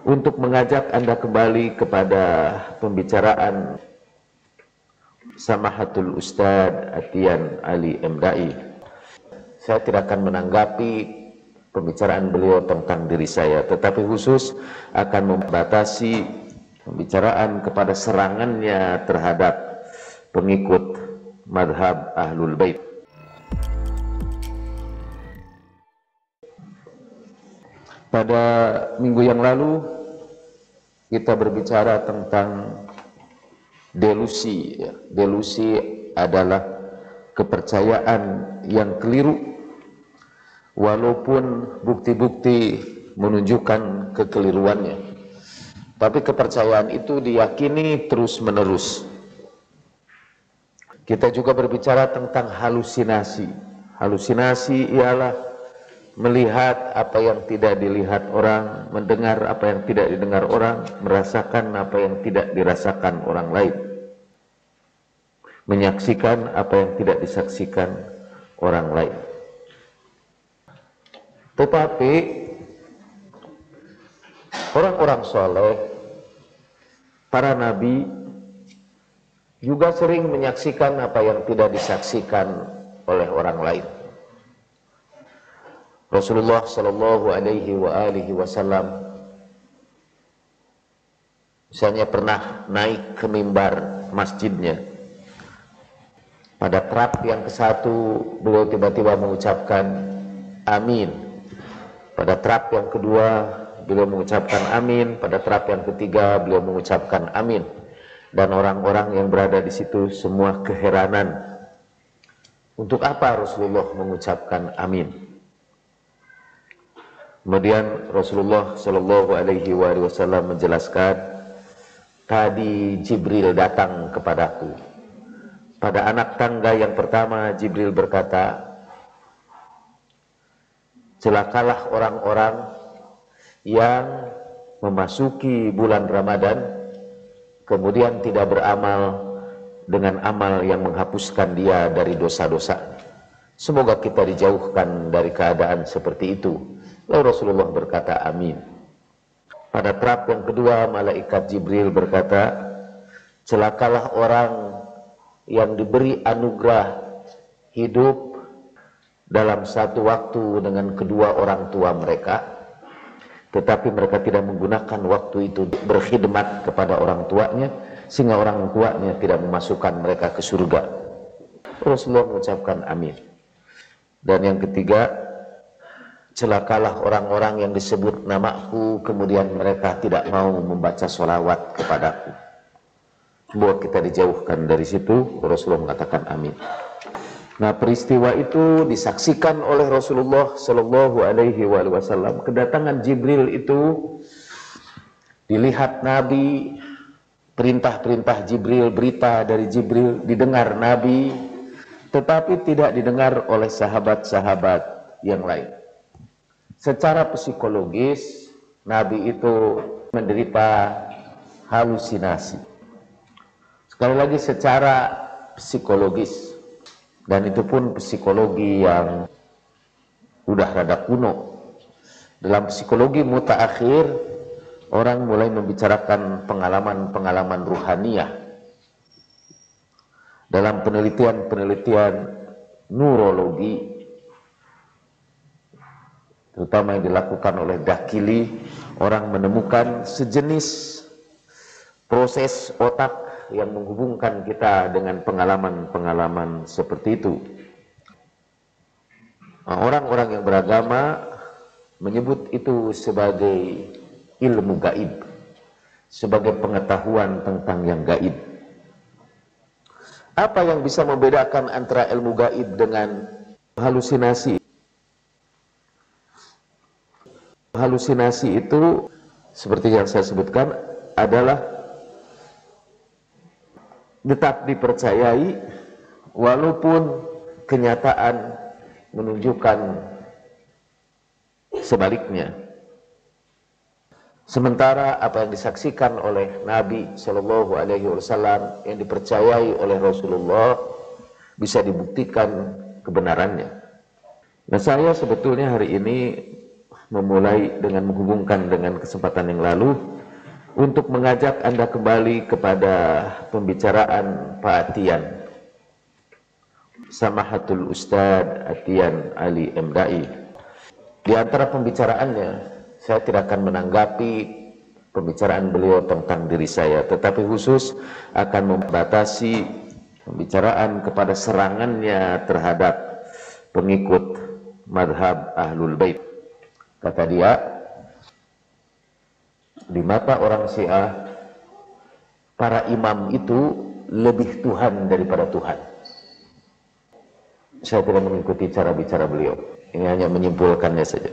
untuk mengajak Anda kembali kepada pembicaraan Samahatul Ustadz Atiyan Ali Emdai. Saya tidak akan menanggapi pembicaraan beliau tentang diri saya, tetapi khusus akan membatasi pembicaraan kepada serangannya terhadap pengikut madhab Ahlul Bait. Pada minggu yang lalu kita berbicara tentang delusi. Delusi adalah kepercayaan yang keliru, walaupun bukti-bukti menunjukkan kekeliruannya. Tapi kepercayaan itu diyakini terus-menerus. Kita juga berbicara tentang halusinasi. Halusinasi ialah melihat apa yang tidak dilihat orang, mendengar apa yang tidak didengar orang, merasakan apa yang tidak dirasakan orang lain, menyaksikan apa yang tidak disaksikan orang lain. Tetapi orang-orang soleh, para nabi juga sering menyaksikan apa yang tidak disaksikan oleh orang lain. Rasulullah Shallallahu Alaihi Wasallam misalnya pernah naik ke mimbar masjidnya. Pada trap yang ke-1 beliau tiba-tiba mengucapkan amin. Pada trap yang kedua beliau mengucapkan amin. Pada trap yang ketiga beliau mengucapkan amin. Dan orang-orang yang berada di situ semua keheranan. Untuk apa Rasulullah mengucapkan amin? Kemudian Rasulullah Shallallahu Alaihi Wasallam menjelaskan, tadi Jibril datang kepadaku. Pada anak tangga yang pertama Jibril berkata, celakalah orang-orang yang memasuki bulan Ramadan kemudian tidak beramal dengan amal yang menghapuskan dia dari dosa-dosa. Semoga kita dijauhkan dari keadaan seperti itu. Lalu Rasulullah berkata amin. Pada trap yang kedua malaikat Jibril berkata, celakalah orang yang diberi anugerah hidup dalam satu waktu dengan kedua orang tua mereka, tetapi mereka tidak menggunakan waktu itu berkhidmat kepada orang tuanya, sehingga orang tuanya tidak memasukkan mereka ke surga. Rasulullah mengucapkan amin. Dan yang ketiga, celakalah orang-orang yang disebut namaku kemudian mereka tidak mau membaca sholawat kepadaku. Semoga kita dijauhkan dari situ. Rasulullah mengatakan amin. Nah, peristiwa itu disaksikan oleh Rasulullah Shallallahu Alaihi Wasallam. Kedatangan Jibril itu dilihat Nabi, perintah-perintah Jibril, berita dari Jibril didengar Nabi, tetapi tidak didengar oleh sahabat-sahabat yang lain. Secara psikologis, Nabi itu menderita halusinasi. Sekali lagi secara psikologis, dan itu pun psikologi yang udah rada kuno. Dalam psikologi mutaakhir, orang mulai membicarakan pengalaman-pengalaman ruhaniyah. Dalam penelitian-penelitian neurologi, terutama yang dilakukan oleh Dakili, orang menemukan sejenis proses otak yang menghubungkan kita dengan pengalaman-pengalaman seperti itu. Orang-orang yang beragama menyebut itu sebagai ilmu gaib, sebagai pengetahuan tentang yang gaib. Apa yang bisa membedakan antara ilmu gaib dengan halusinasi? Halusinasi itu seperti yang saya sebutkan adalah tetap dipercayai walaupun kenyataan menunjukkan sebaliknya. Sementara apa yang disaksikan oleh Nabi Shallallahu Alaihi Wasallam yang dipercayai oleh Rasulullah bisa dibuktikan kebenarannya. Nah, saya sebetulnya hari ini memulai dengan menghubungkan dengan kesempatan yang lalu untuk mengajak Anda kembali kepada pembicaraan Pak Atian, Samahatul Ustadz Atian Ali Mdai. Di antara pembicaraannya, saya tidak akan menanggapi pembicaraan beliau tentang diri saya, tetapi khusus akan membatasi pembicaraan kepada serangannya terhadap pengikut madhab Ahlul Bait. Kata dia, di mata orang Syiah, para imam itu lebih Tuhan daripada Tuhan. Saya tidak mengikuti cara bicara beliau, ini hanya menyimpulkannya saja.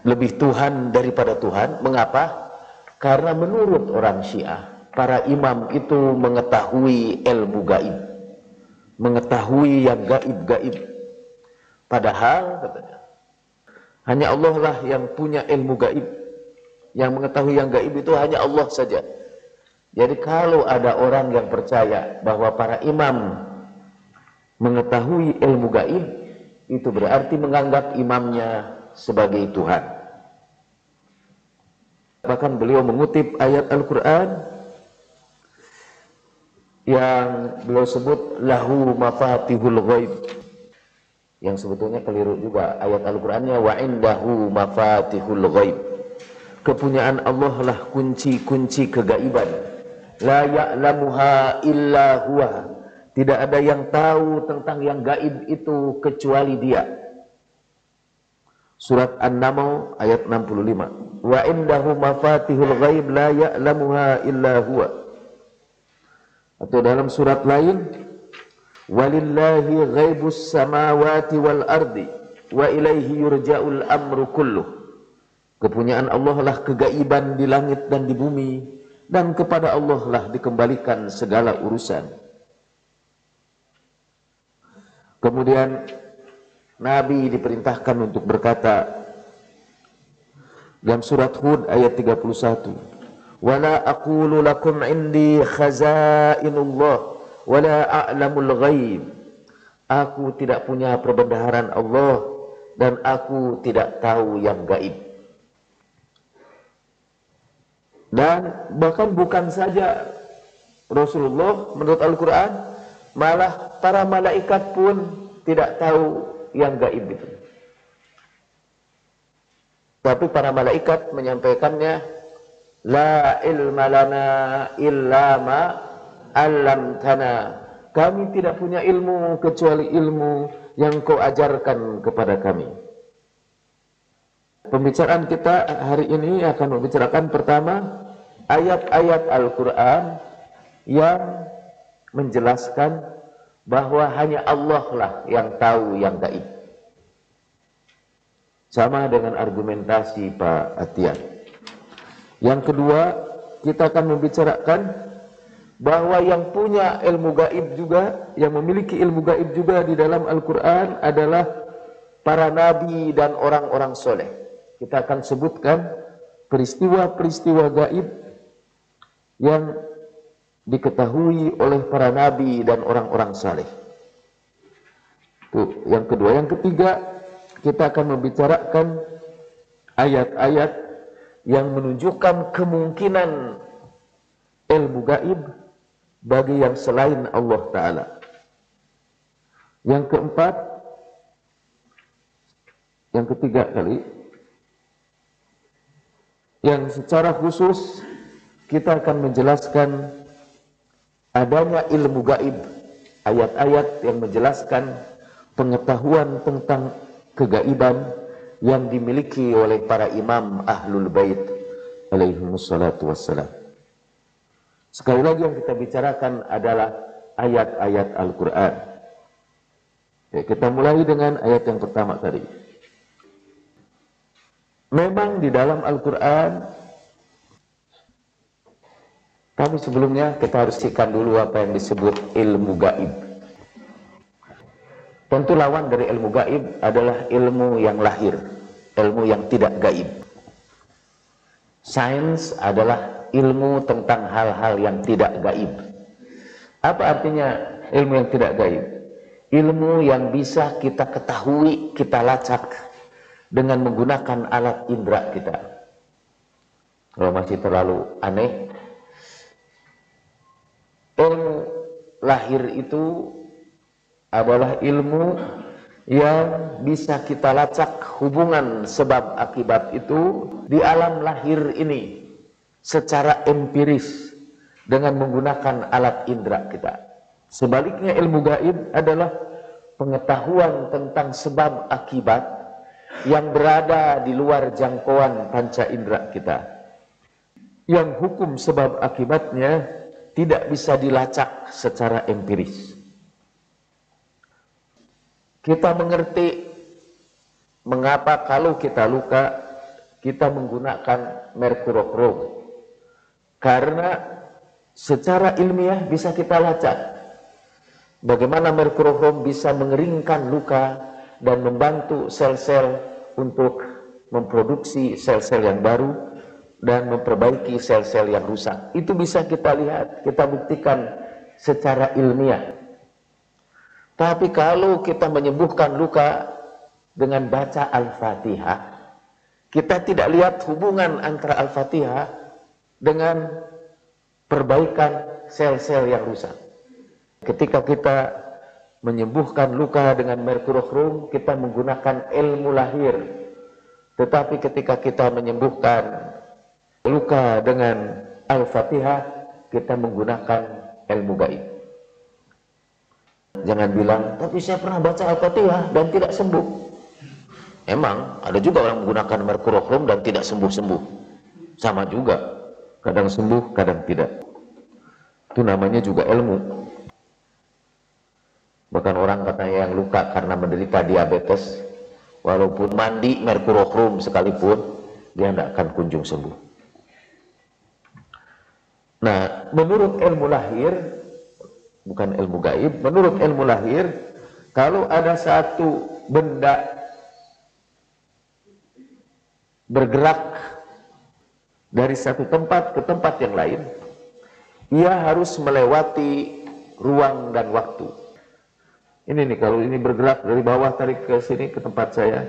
Lebih Tuhan daripada Tuhan. Mengapa? Karena menurut orang Syiah, para imam itu mengetahui ilmu gaib, mengetahui yang gaib-gaib. Padahal katanya, hanya Allah lah yang punya ilmu gaib. Yang mengetahui yang gaib itu hanya Allah saja. Jadi kalau ada orang yang percaya bahwa para imam mengetahui ilmu gaib, itu berarti menganggap imamnya sebagai Tuhan. Bahkan beliau mengutip ayat Al-Quran yang beliau sebut lahu mafatihul ghaib, yang sebetulnya keliru juga ayat Al-Qurannya wa indahu mafatihul ghaib. Kepunyaan Allah lah kunci-kunci kegaiban. La ya'lamuha illa huwa. Tidak ada yang tahu tentang yang gaib itu kecuali Dia. Surat An-Naml ayat 65. Wa indahu mafatihul ghaib la ya'lamuha illa huwa. Atau dalam surat lain, walillahi ghaibus samawati wal ardi wa ilaihi yurja'ul amru kulluh. Kepunyaan Allah lah kegaiban di langit dan di bumi, dan kepada Allah lah dikembalikan segala urusan. Kemudian Nabi diperintahkan untuk berkata dalam surat Hud ayat 31, wala aqulu lakum indi khazainullah wala a'lamul ghaib. Aku tidak punya perbendaharaan Allah dan aku tidak tahu yang gaib. Dan bahkan bukan saja Rasulullah menurut Al-Quran, malah para malaikat pun tidak tahu yang gaib itu. Tapi para malaikat menyampaikannya, la ilma lana illa ma 'allamtana. Kami tidak punya ilmu kecuali ilmu yang Kau ajarkan kepada kami. Pembicaraan kita hari ini akan membicarakan pertama ayat-ayat Al-Quran yang menjelaskan bahwa hanya Allah lah yang tahu yang gaib. Sama dengan argumentasi Pak Atian. Yang kedua, kita akan membicarakan bahwa yang punya ilmu gaib juga, yang memiliki ilmu gaib juga di dalam Al-Quran adalah para nabi dan orang-orang soleh. Kita akan sebutkan peristiwa-peristiwa gaib yang diketahui oleh para nabi dan orang-orang saleh. Itu yang kedua. Yang ketiga, kita akan membicarakan ayat-ayat yang menunjukkan kemungkinan ilmu gaib bagi yang selain Allah Ta'ala. Yang keempat, yang ketiga kali, yang secara khusus kita akan menjelaskan adanya ilmu gaib, ayat-ayat yang menjelaskan pengetahuan tentang kegaiban yang dimiliki oleh para imam Ahlul Bait alaihimussalatu wassalam. Sekali lagi yang kita bicarakan adalah ayat-ayat Al-Quran. Kita mulai dengan ayat yang pertama tadi. Memang di dalam Al-Quran, tapi sebelumnya kita harus sikan dulu apa yang disebut ilmu gaib. Tentu lawan dari ilmu gaib adalah ilmu yang lahir, ilmu yang tidak gaib. Sains adalah ilmu tentang hal-hal yang tidak gaib. Apa artinya ilmu yang tidak gaib? Ilmu yang bisa kita ketahui, kita lacak, dengan menggunakan alat indera kita. Kalau masih terlalu aneh, ilmu lahir itu adalah ilmu yang bisa kita lacak hubungan sebab akibat itu di alam lahir ini secara empiris dengan menggunakan alat indera kita. Sebaliknya ilmu gaib adalah pengetahuan tentang sebab akibat yang berada di luar jangkauan panca indera kita, yang hukum sebab akibatnya tidak bisa dilacak secara empiris. Kita mengerti mengapa kalau kita luka kita menggunakan merkurokrom, karena secara ilmiah bisa kita lacak bagaimana merkurokrom bisa mengeringkan luka dan membantu sel-sel untuk memproduksi sel-sel yang baru dan memperbaiki sel-sel yang rusak. Itu bisa kita lihat, kita buktikan secara ilmiah. Tapi kalau kita menyembuhkan luka dengan baca Al-Fatihah, kita tidak lihat hubungan antara Al-Fatihah dengan perbaikan sel-sel yang rusak. Ketika kita menyembuhkan luka dengan merkurokrom, kita menggunakan ilmu lahir. Tetapi ketika kita menyembuhkan luka dengan Al-Fatihah, kita menggunakan ilmu gaib. Jangan bilang, tapi saya pernah baca Al-Fatihah dan tidak sembuh. Emang ada juga orang menggunakan merkurokrom dan tidak sembuh-sembuh. Sama juga, kadang sembuh, kadang tidak. Itu namanya juga ilmu. Bahkan orang katanya yang luka karena menderita diabetes, walaupun mandi merkurokrom sekalipun, dia tidak akan kunjung sembuh. Nah, menurut ilmu lahir, bukan ilmu gaib, menurut ilmu lahir, kalau ada satu benda bergerak dari satu tempat ke tempat yang lain, ia harus melewati ruang dan waktu. Ini nih, kalau ini bergerak dari bawah tarik ke sini ke tempat saya,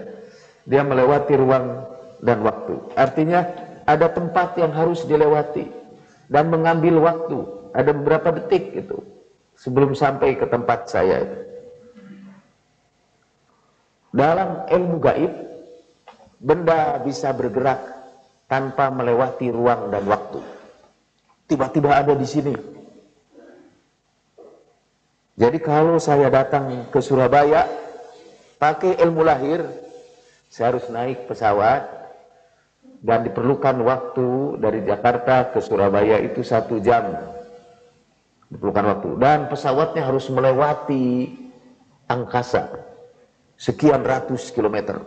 dia melewati ruang dan waktu. Artinya ada tempat yang harus dilewati dan mengambil waktu. Ada beberapa detik itu sebelum sampai ke tempat saya. Dalam ilmu gaib, benda bisa bergerak tanpa melewati ruang dan waktu. Tiba-tiba ada di sini. Jadi kalau saya datang ke Surabaya pakai ilmu lahir, saya harus naik pesawat dan diperlukan waktu dari Jakarta ke Surabaya itu 1 jam. Diperlukan waktu, dan pesawatnya harus melewati angkasa sekian ratus kilometer.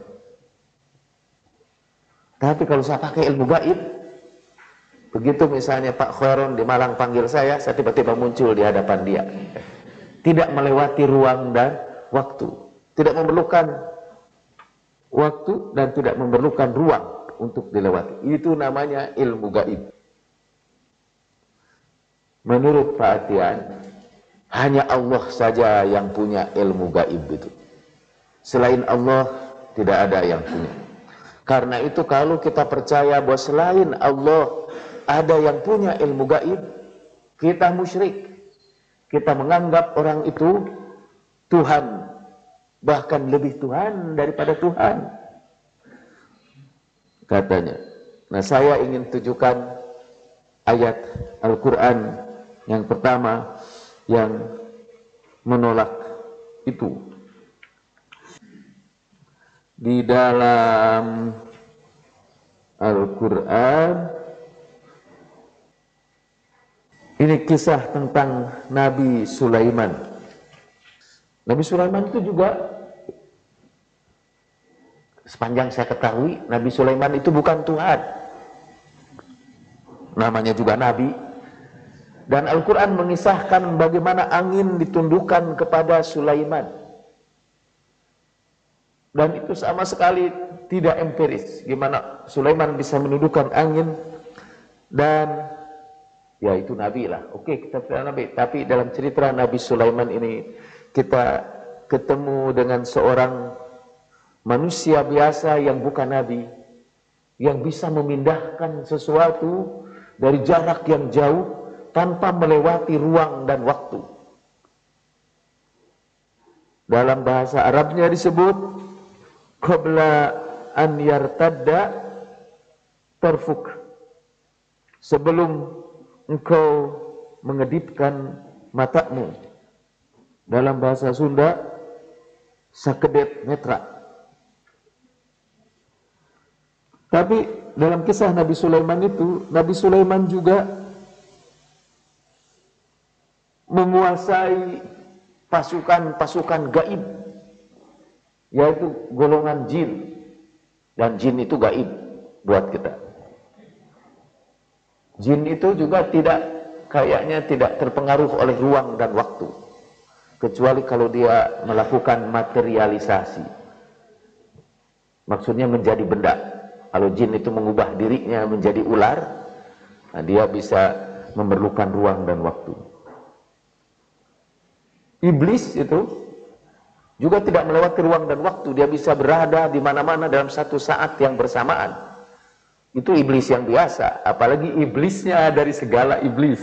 Tapi kalau saya pakai ilmu gaib, begitu misalnya Pak Khairon di Malang panggil saya tiba-tiba muncul di hadapan dia. Tidak melewati ruang dan waktu, tidak memerlukan waktu dan tidak memerlukan ruang untuk dilewati. Itu namanya ilmu gaib. Menurut Pak Atian, hanya Allah saja yang punya ilmu gaib itu. Selain Allah tidak ada yang punya. Karena itu kalau kita percaya bahwa selain Allah ada yang punya ilmu gaib, kita musyrik. Kita menganggap orang itu Tuhan, bahkan lebih Tuhan daripada Tuhan, katanya. Nah, saya ingin tunjukkan ayat Al-Quran yang pertama yang menolak itu. Di dalam Al-Quran, ini kisah tentang Nabi Sulaiman. Nabi Sulaiman itu juga, sepanjang saya ketahui, Nabi Sulaiman itu bukan Tuhan. Namanya juga Nabi. Dan Al-Quran mengisahkan bagaimana angin ditundukkan kepada Sulaiman. Dan itu sama sekali tidak empiris. Gimana Sulaiman bisa menundukkan angin, dan ya itu Nabi lah. Oke, kita percaya Nabi. Tapi dalam cerita Nabi Sulaiman ini kita ketemu dengan seorang manusia biasa yang bukan nabi, yang bisa memindahkan sesuatu dari jarak yang jauh tanpa melewati ruang dan waktu. Dalam bahasa Arabnya disebut qabla an yartadda tarfuk, sebelum engkau mengedipkan matamu. Dalam bahasa Sunda sakedep netra. Tapi dalam kisah Nabi Sulaiman itu, Nabi Sulaiman juga menguasai pasukan-pasukan gaib, yaitu golongan jin. Dan jin itu gaib buat kita. Jin itu juga kayaknya tidak terpengaruh oleh ruang dan waktu, kecuali kalau dia melakukan materialisasi. Maksudnya menjadi benda. Kalau jin itu mengubah dirinya menjadi ular, nah dia bisa memerlukan ruang dan waktu. Iblis itu juga tidak melewati ruang dan waktu, dia bisa berada di mana-mana dalam satu saat yang bersamaan. Itu iblis yang biasa, apalagi iblisnya dari segala iblis.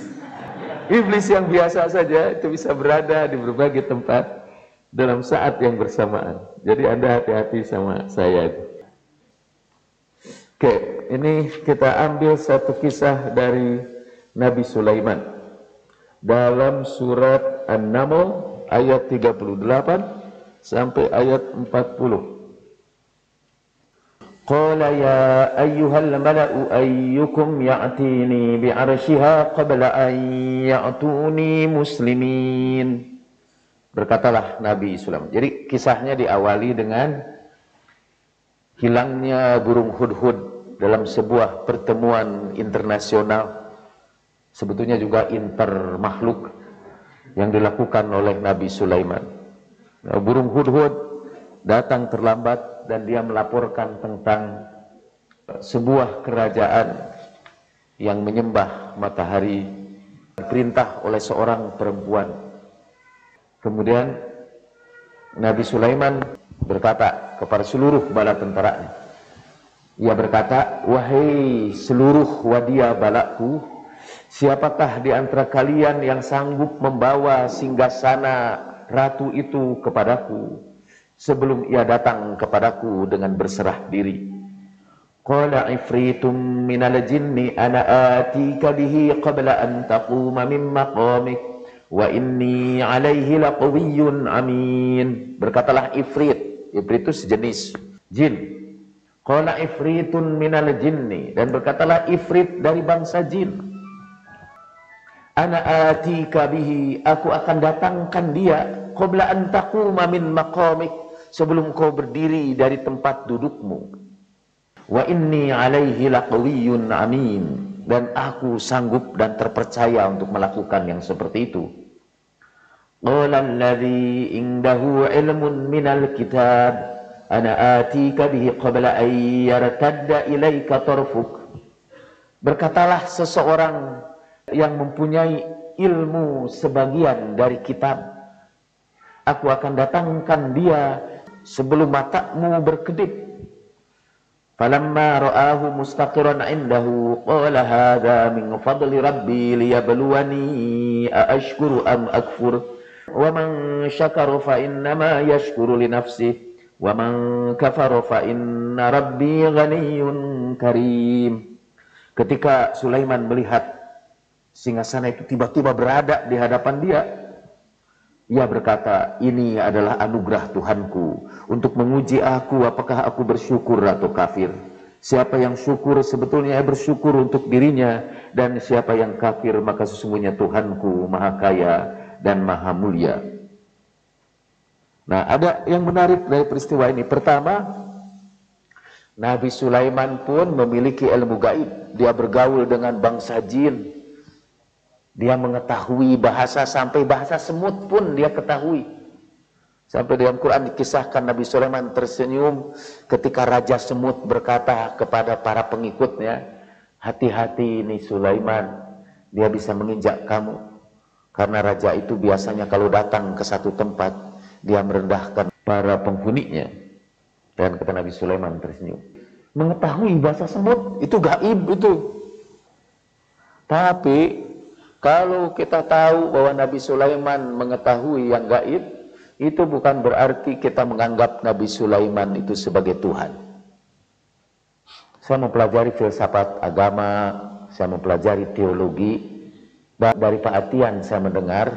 Iblis yang biasa saja itu bisa berada di berbagai tempat dalam saat yang bersamaan. Jadi Anda hati-hati sama saya. Oke, ini kita ambil satu kisah dari Nabi Sulaiman dalam surat An-Naml ayat 38 sampai ayat 40. Qala ya ayyuhal mala'u ayyukum ya'tini bi'arsyiha qabla an ya'tuni muslimin. Berkatalah Nabi Sulaiman. Jadi kisahnya diawali dengan hilangnya burung hudhud dalam sebuah pertemuan internasional, sebetulnya juga intermakhluk, yang dilakukan oleh Nabi Sulaiman. Nah, burung hudhud datang terlambat dan dia melaporkan tentang sebuah kerajaan yang menyembah matahari, diperintah oleh seorang perempuan. Kemudian Nabi Sulaiman berkata kepada seluruh bala tentaranya, ia berkata, wahai seluruh wadia balaku, siapakah di antara kalian yang sanggup membawa singgasana ratu itu kepadaku sebelum ia datang kepadaku dengan berserah diri? Qala ifritum minal jinni ana atika bihi qabla an taquma min maqamik wa inni alaihi laqawiyyun amin. Berkatalah ifrit. Ifrit itu sejenis jin. Qala ifritun minal jinni, dan berkatalah ifrit dari bangsa jin. Ana atika bihi, aku akan datangkan dia qabla an taquma min maqamik, sebelum kau berdiri dari tempat dudukmu. Wa inni alaihi laqawiyyun amin, dan aku sanggup dan terpercaya untuk melakukan yang seperti itu. Qala alladhi indahu ilmun minal kitab ana atika bihi qabla an yartadda ilaika tarfuk. Berkatalah seseorang yang mempunyai ilmu sebagian dari kitab, aku akan datangkan dia sebelum matamu berkedip. Falamma ra'ahu mustaqiran indahu qala hadha min fadli rabbi liyabluwani aashkuru am akfur wa man syakara fa innama yashkuru li nafsihi wa man kafara fa inna rabbi ghaniyyun karim. Ketika Sulaiman melihat singgasana itu tiba-tiba berada di hadapan dia, ia berkata, ini adalah anugerah Tuhanku untuk menguji aku apakah aku bersyukur atau kafir. Siapa yang syukur sebetulnya bersyukur untuk dirinya, dan siapa yang kafir maka sesungguhnya Tuhanku maha kaya dan maha mulia. Nah, ada yang menarik dari peristiwa ini. Pertama, Nabi Sulaiman pun memiliki ilmu gaib. Dia bergaul dengan bangsa jin. Dia mengetahui bahasa, sampai bahasa semut pun dia ketahui. Sampai dalam Quran dikisahkan Nabi Sulaiman tersenyum ketika Raja Semut berkata kepada para pengikutnya, hati-hati ini Sulaiman, dia bisa menginjak kamu. Karena raja itu biasanya kalau datang ke satu tempat, dia merendahkan para penghuninya. Dan kata Nabi Sulaiman tersenyum. Mengetahui bahasa semut itu gaib itu. Tapi kalau kita tahu bahwa Nabi Sulaiman mengetahui yang gaib, itu bukan berarti kita menganggap Nabi Sulaiman itu sebagai Tuhan. Saya mempelajari filsafat agama, saya mempelajari teologi. Dari Pak Atian saya mendengar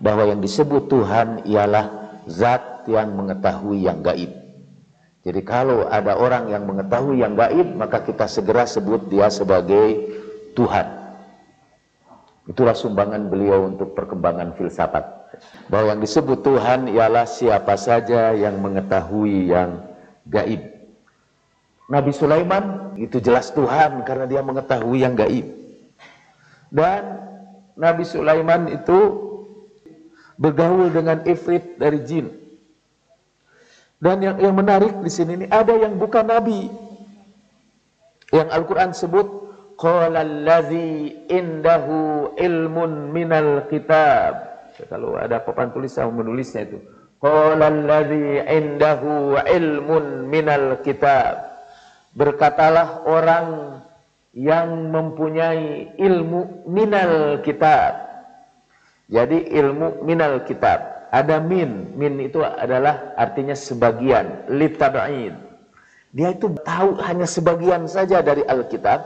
bahwa yang disebut Tuhan ialah zat yang mengetahui yang gaib. Jadi kalau ada orang yang mengetahui yang gaib, maka kita segera sebut dia sebagai Tuhan. Itulah sumbangan beliau untuk perkembangan filsafat. Bahwa yang disebut Tuhan ialah siapa saja yang mengetahui yang gaib. Nabi Sulaiman itu jelas Tuhan karena dia mengetahui yang gaib. Dan Nabi Sulaiman itu bergaul dengan ifrit dari jin. Dan yang menarik di sini ini ada yang bukan nabi. Yang Al-Qur'an sebut qala allazi indahu ilmun minal kitab. Kalau ada papan tulis saya menulisnya itu. Qala allazi indahu ilmun minal kitab. Berkatalah orang yang mempunyai ilmu minal kitab. Jadi ilmu minal kitab. Ada min itu adalah artinya sebagian, litab'id. Dia itu tahu hanya sebagian saja dari Alkitab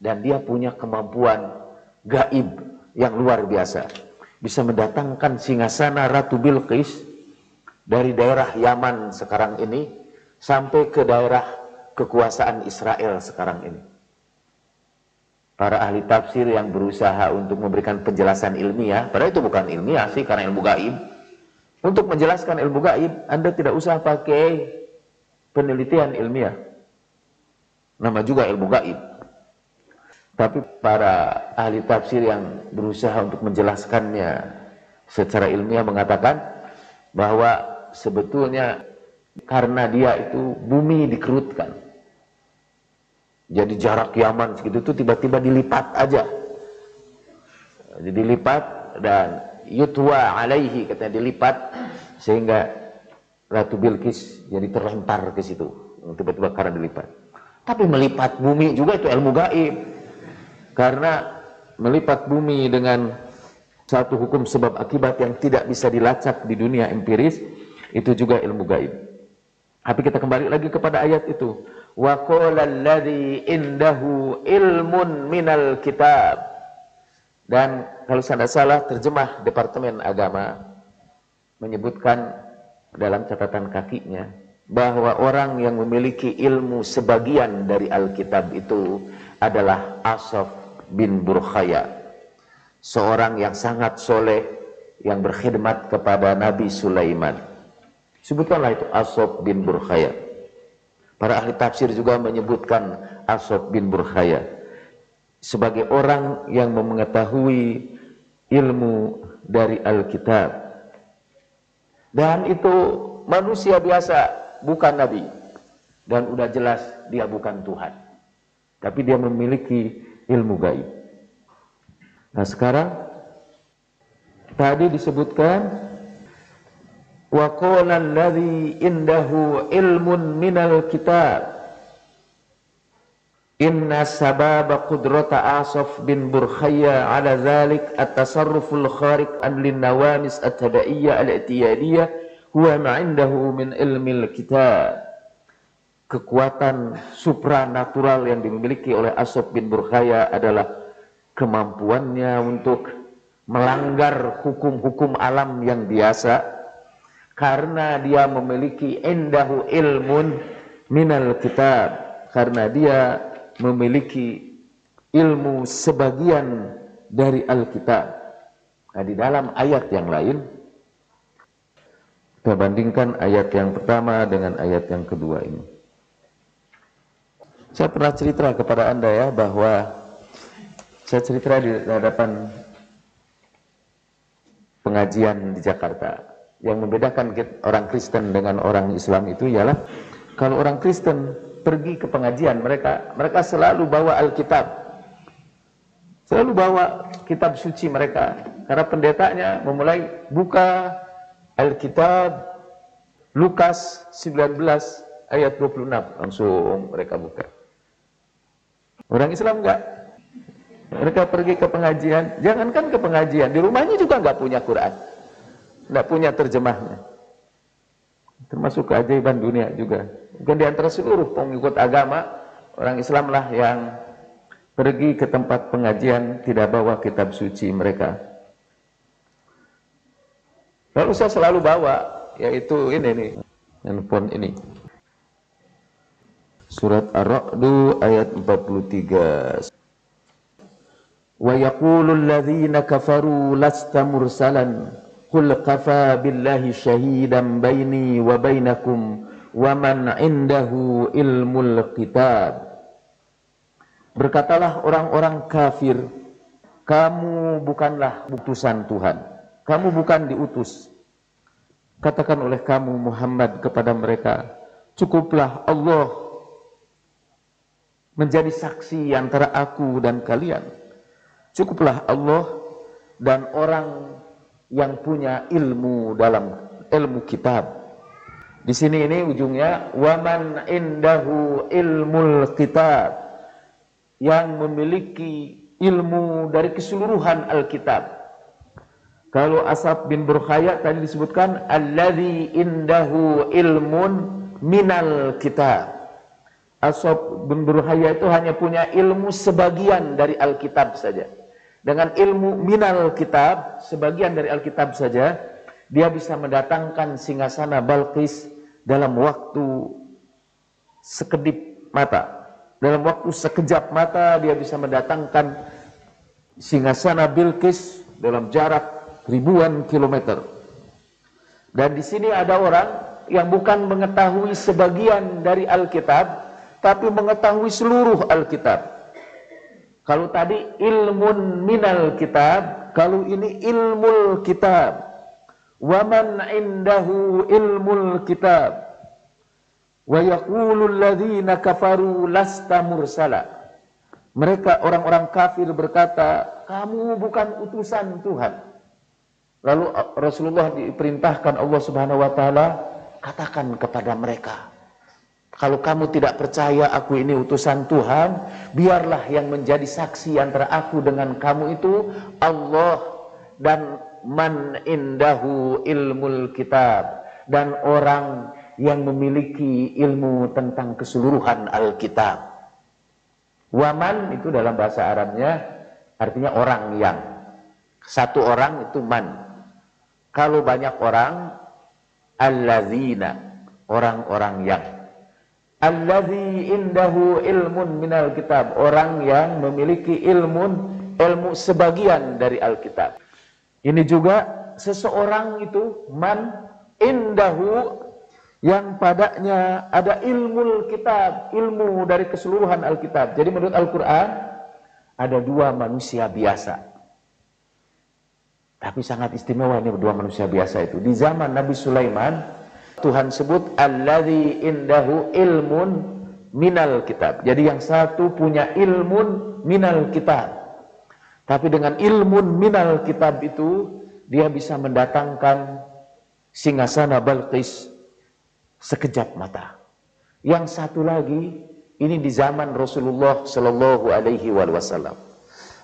dan dia punya kemampuan gaib yang luar biasa. Bisa mendatangkan singgasana Ratu Bilqis dari daerah Yaman sekarang ini sampai ke daerah kekuasaan Israel sekarang ini. Para ahli tafsir yang berusaha untuk memberikan penjelasan ilmiah, padahal itu bukan ilmiah sih karena ilmu gaib. Untuk menjelaskan ilmu gaib, Anda tidak usah pakai penelitian ilmiah. Nama juga ilmu gaib. Tapi para ahli tafsir yang berusaha untuk menjelaskannya secara ilmiah mengatakan bahwa sebetulnya karena dia itu bumi dikerutkan. Jadi jarak Yaman segitu itu tiba-tiba dilipat aja. Jadi dilipat dan yutwa alaihi katanya dilipat sehingga Ratu Bilqis jadi terlempar ke situ tiba-tiba karena dilipat. Tapi melipat bumi juga itu ilmu gaib karena melipat bumi dengan satu hukum sebab akibat yang tidak bisa dilacak di dunia empiris itu juga ilmu gaib. Tapi kita kembali lagi kepada ayat itu. Wa qala alladzi indahu ilmun minal kitab. Dan kalau saya tidak salah terjemah Departemen Agama menyebutkan dalam catatan kakinya bahwa orang yang memiliki ilmu sebagian dari Alkitab itu adalah Asaf bin Burkhaya, seorang yang sangat soleh yang berkhidmat kepada Nabi Sulaiman. Sebutkanlah itu Asaf bin Burkhaya. Para ahli tafsir juga menyebutkan Asaf bin Burkhaya sebagai orang yang mengetahui ilmu dari Alkitab. Dan itu manusia biasa, bukan nabi. Dan udah jelas dia bukan Tuhan. Tapi dia memiliki ilmu gaib. Nah sekarang tadi disebutkan wa qala alladzi indahu ilmun minal kitab. Inna sababa qudrata Asaf bin Burkhaya ala dhalik at-tasarruful khariq an lin-nawamis at-taba'iyyah al-i'tiyadiyah huwa ma'indahu min ilmil kitab. Kekuatan supranatural yang dimiliki oleh Asaf bin Burkhaya adalah kemampuannya untuk melanggar hukum-hukum alam yang biasa karena dia memiliki indahu ilmun minal kitab, karena dia memiliki ilmu sebagian dari Alkitab. Nah, di dalam ayat yang lain kita bandingkan ayat yang pertama dengan ayat yang kedua ini. Saya pernah cerita kepada Anda ya bahwa saya cerita di hadapan pengajian di Jakarta. Yang membedakan orang Kristen dengan orang Islam itu ialah kalau orang Kristen pergi ke pengajian, mereka selalu bawa Alkitab, selalu bawa kitab suci mereka, karena pendetanya memulai buka Alkitab Lukas 19 ayat 26, langsung mereka buka. Orang Islam enggak. Mereka pergi ke pengajian, jangankan ke pengajian, di rumahnya juga enggak punya Quran, enggak punya terjemahnya. Termasuk keajaiban dunia juga. Bukan di antara seluruh pengikut agama, orang Islam lah yang pergi ke tempat pengajian tidak bawa kitab suci mereka. Lalu saya selalu bawa, yaitu ini nih, handphone ini. Surat Ar-Ra'd ayat 43. Wa yaqulul ladzina kafaru lasta mursalan qul kafa billahi syahidan baini wa bainakum wa man indahu ilmul kitab. Berkatalah orang-orang kafir, kamu bukanlah utusan Tuhan, kamu bukan diutus. Katakan oleh kamu Muhammad kepada mereka, cukuplah Allah menjadi saksi antara aku dan kalian. Cukuplah Allah dan orang yang punya ilmu dalam ilmu kitab. Di sini ini ujungnya waman indahu ilmul kitab, yang memiliki ilmu dari keseluruhan Alkitab. Kalau As'ad bin Burkhaya tadi disebutkan alladzi indahu ilmun minal kitab. As'ad bin Burkhaya itu hanya punya ilmu sebagian dari Alkitab saja. Dengan ilmu minal kitab, sebagian dari Alkitab saja, dia bisa mendatangkan singgasana Balqis dalam waktu sekedip mata. Dalam waktu sekejap mata dia bisa mendatangkan singgasana Bilqis dalam jarak ribuan kilometer. Dan di sini ada orang yang bukan mengetahui sebagian dari Alkitab, tapi mengetahui seluruh Alkitab. Kalau tadi ilmun minal kitab, kalau ini ilmul kitab. Waman indahu ilmul kitab. Wa yaqulul ladzina kafaru lasta mursala. Mereka orang-orang kafir berkata, kamu bukan utusan Tuhan. Lalu Rasulullah diperintahkan Allah Subhanahu wa taala, katakan kepada mereka, kalau kamu tidak percaya aku ini utusan Tuhan, biarlah yang menjadi saksi antara aku dengan kamu itu Allah dan man indahu ilmul kitab, dan orang yang memiliki ilmu tentang keseluruhan Alkitab. Waman itu dalam bahasa Arabnya artinya orang yang. Satu orang itu man. Kalau banyak orang, alladzina, orang-orang yang. Alladzi indahu ilmun minal kitab, orang yang memiliki ilmu sebagian dari Alkitab. Ini juga seseorang itu man indahu, yang padanya ada ilmul kitab, ilmu dari keseluruhan Alkitab. Jadi menurut Al-Quran ada dua manusia biasa, tapi sangat istimewa ini dua manusia biasa itu. Di zaman Nabi Sulaiman Tuhan sebut alladzi indahu ilmun minal kitab. Jadi yang satu punya ilmun minal kitab. Tapi dengan ilmun minal kitab itu dia bisa mendatangkan singgasana Balqis sekejap mata. Yang satu lagi ini di zaman Rasulullah Shallallahu Alaihi Wasallam.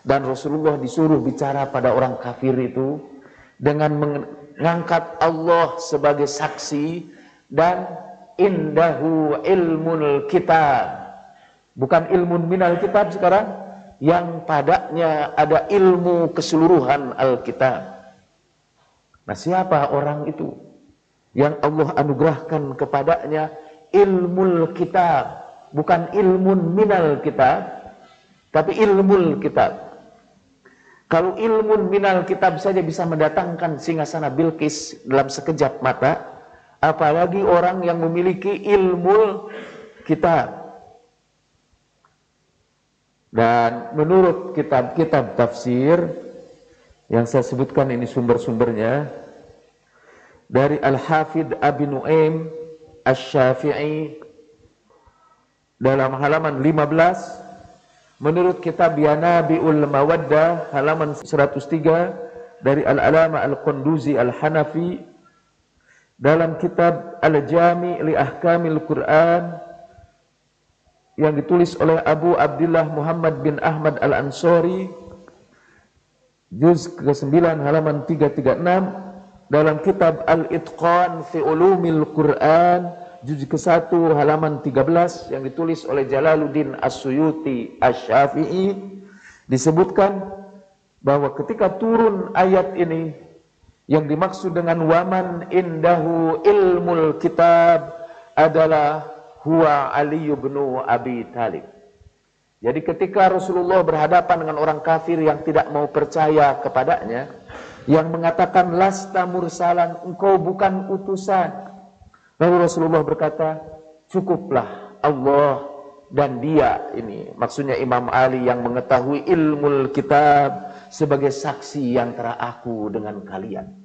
Dan Rasulullah disuruh bicara pada orang kafir itu dengan mengangkat Allah sebagai saksi dan indahu ilmul kitab, bukan ilmun minal kitab sekarang, yang padanya ada ilmu keseluruhan Alkitab. Nah, siapa orang itu yang Allah anugerahkan kepadanya ilmul kitab, bukan ilmun minal kitab, tapi ilmul kitab. Kalau ilmun minal kitab saja bisa mendatangkan singgasana Bilqis dalam sekejap mata, apalagi orang yang memiliki ilmu kitab. Dan menurut kitab-kitab tafsir yang saya sebutkan ini sumber-sumbernya, dari Al-Hafidh Abi Nu'aim Asy-Syafi'i dalam halaman 15, menurut kitab Yanabi'ul Mawaddah halaman 103 dari Al-Alama Al-Qunduzi Al-Hanafi, dalam kitab Al-Jami' li Ahkamil Quran yang ditulis oleh Abu Abdullah Muhammad bin Ahmad Al-Ansari, juz ke-9 halaman 336, dalam kitab Al-Itqan fi Ulumil Quran, juz ke-1 halaman 13 yang ditulis oleh Jalaluddin As-Suyuti Asy-Syafi'i, disebutkan bahwa ketika turun ayat ini, yang dimaksud dengan waman indahu ilmul kitab adalah huwa Ali bin Abi Thalib. Jadi ketika Rasulullah berhadapan dengan orang kafir yang tidak mau percaya kepadanya, yang mengatakan lasta mursalan, engkau bukan utusan, lalu Rasulullah berkata, cukuplah Allah dan dia, ini maksudnya Imam Ali yang mengetahui ilmul kitab, sebagai saksi antara aku dengan kalian.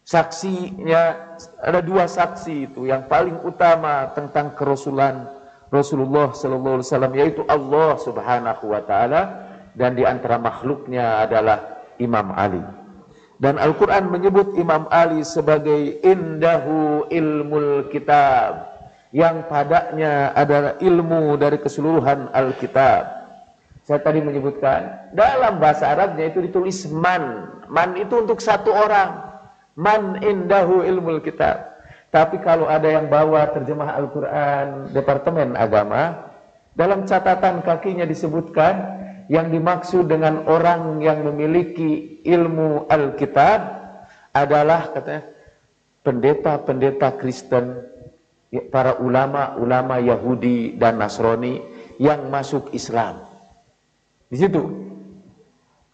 Saksinya ada dua saksi itu yang paling utama tentang kerasulan Rasulullah sallallahu alaihi wasallam, yaitu Allah Subhanahu wa taala, dan di antara makhluknya adalah Imam Ali. Dan Al-Qur'an menyebut Imam Ali sebagai indahu ilmul kitab, yang padanya adalah ilmu dari keseluruhan Alkitab. Saya tadi menyebutkan dalam bahasa Arabnya itu ditulis man. Man itu untuk satu orang. Man indahu ilmul kitab. Tapi kalau ada yang bawa terjemah Al-Quran Departemen Agama, dalam catatan kakinya disebutkan yang dimaksud dengan orang yang memiliki ilmu Alkitab adalah, katanya, pendeta-pendeta Kristen, para ulama-ulama Yahudi dan Nasrani yang masuk Islam. Di situ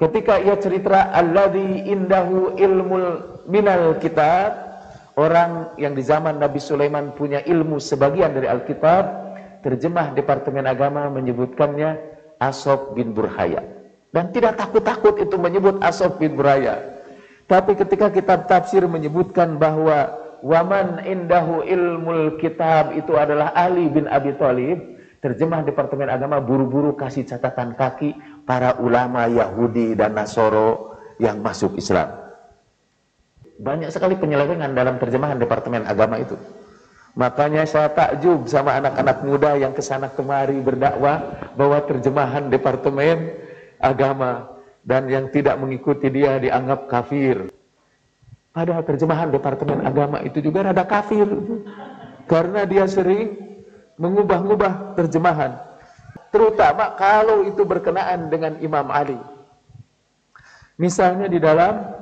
ketika ia cerita alladzi indahu ilmul minal kitab, orang yang di zaman Nabi Sulaiman punya ilmu sebagian dari Alkitab, terjemah Departemen Agama menyebutkannya Asob bin Burhaya, dan tidak takut-takut itu menyebut Asob bin Burhaya. Tapi ketika kitab tafsir menyebutkan bahwa waman indahu ilmul kitab itu adalah Ali bin Abi Thalib, terjemah Departemen Agama buru-buru kasih catatan kaki para ulama Yahudi dan Nasoro yang masuk Islam. Banyak sekali penyelewengan dalam terjemahan Departemen Agama itu. Makanya saya takjub sama anak-anak muda yang kesana kemari berdakwah bahwa terjemahan Departemen Agama, dan yang tidak mengikuti dia dianggap kafir. Padahal terjemahan Departemen Agama itu juga rada kafir, karena dia sering mengubah-ubah terjemahan, terutama kalau itu berkenaan dengan Imam Ali. Misalnya di dalam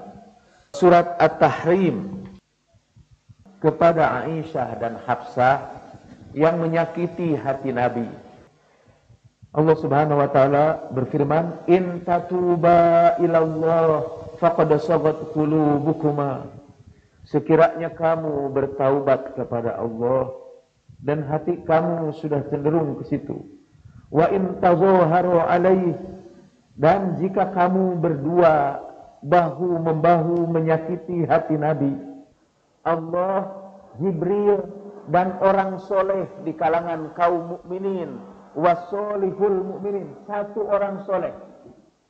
surat At-Tahrim kepada Aisyah dan Hafsah yang menyakiti hati Nabi, Allah Subhanahu wa taala berfirman, in tatuba ilallah faqad sagat qulubukuma, sekiranya kamu bertaubat kepada Allah dan hati kamu sudah cenderung ke situ. Wa in tazaharu alaih, dan jika kamu berdua bahu membahu menyakiti hati Nabi, Allah, Jibril, dan orang soleh di kalangan kaum mukminin, wasolihul mukminin, satu orang soleh.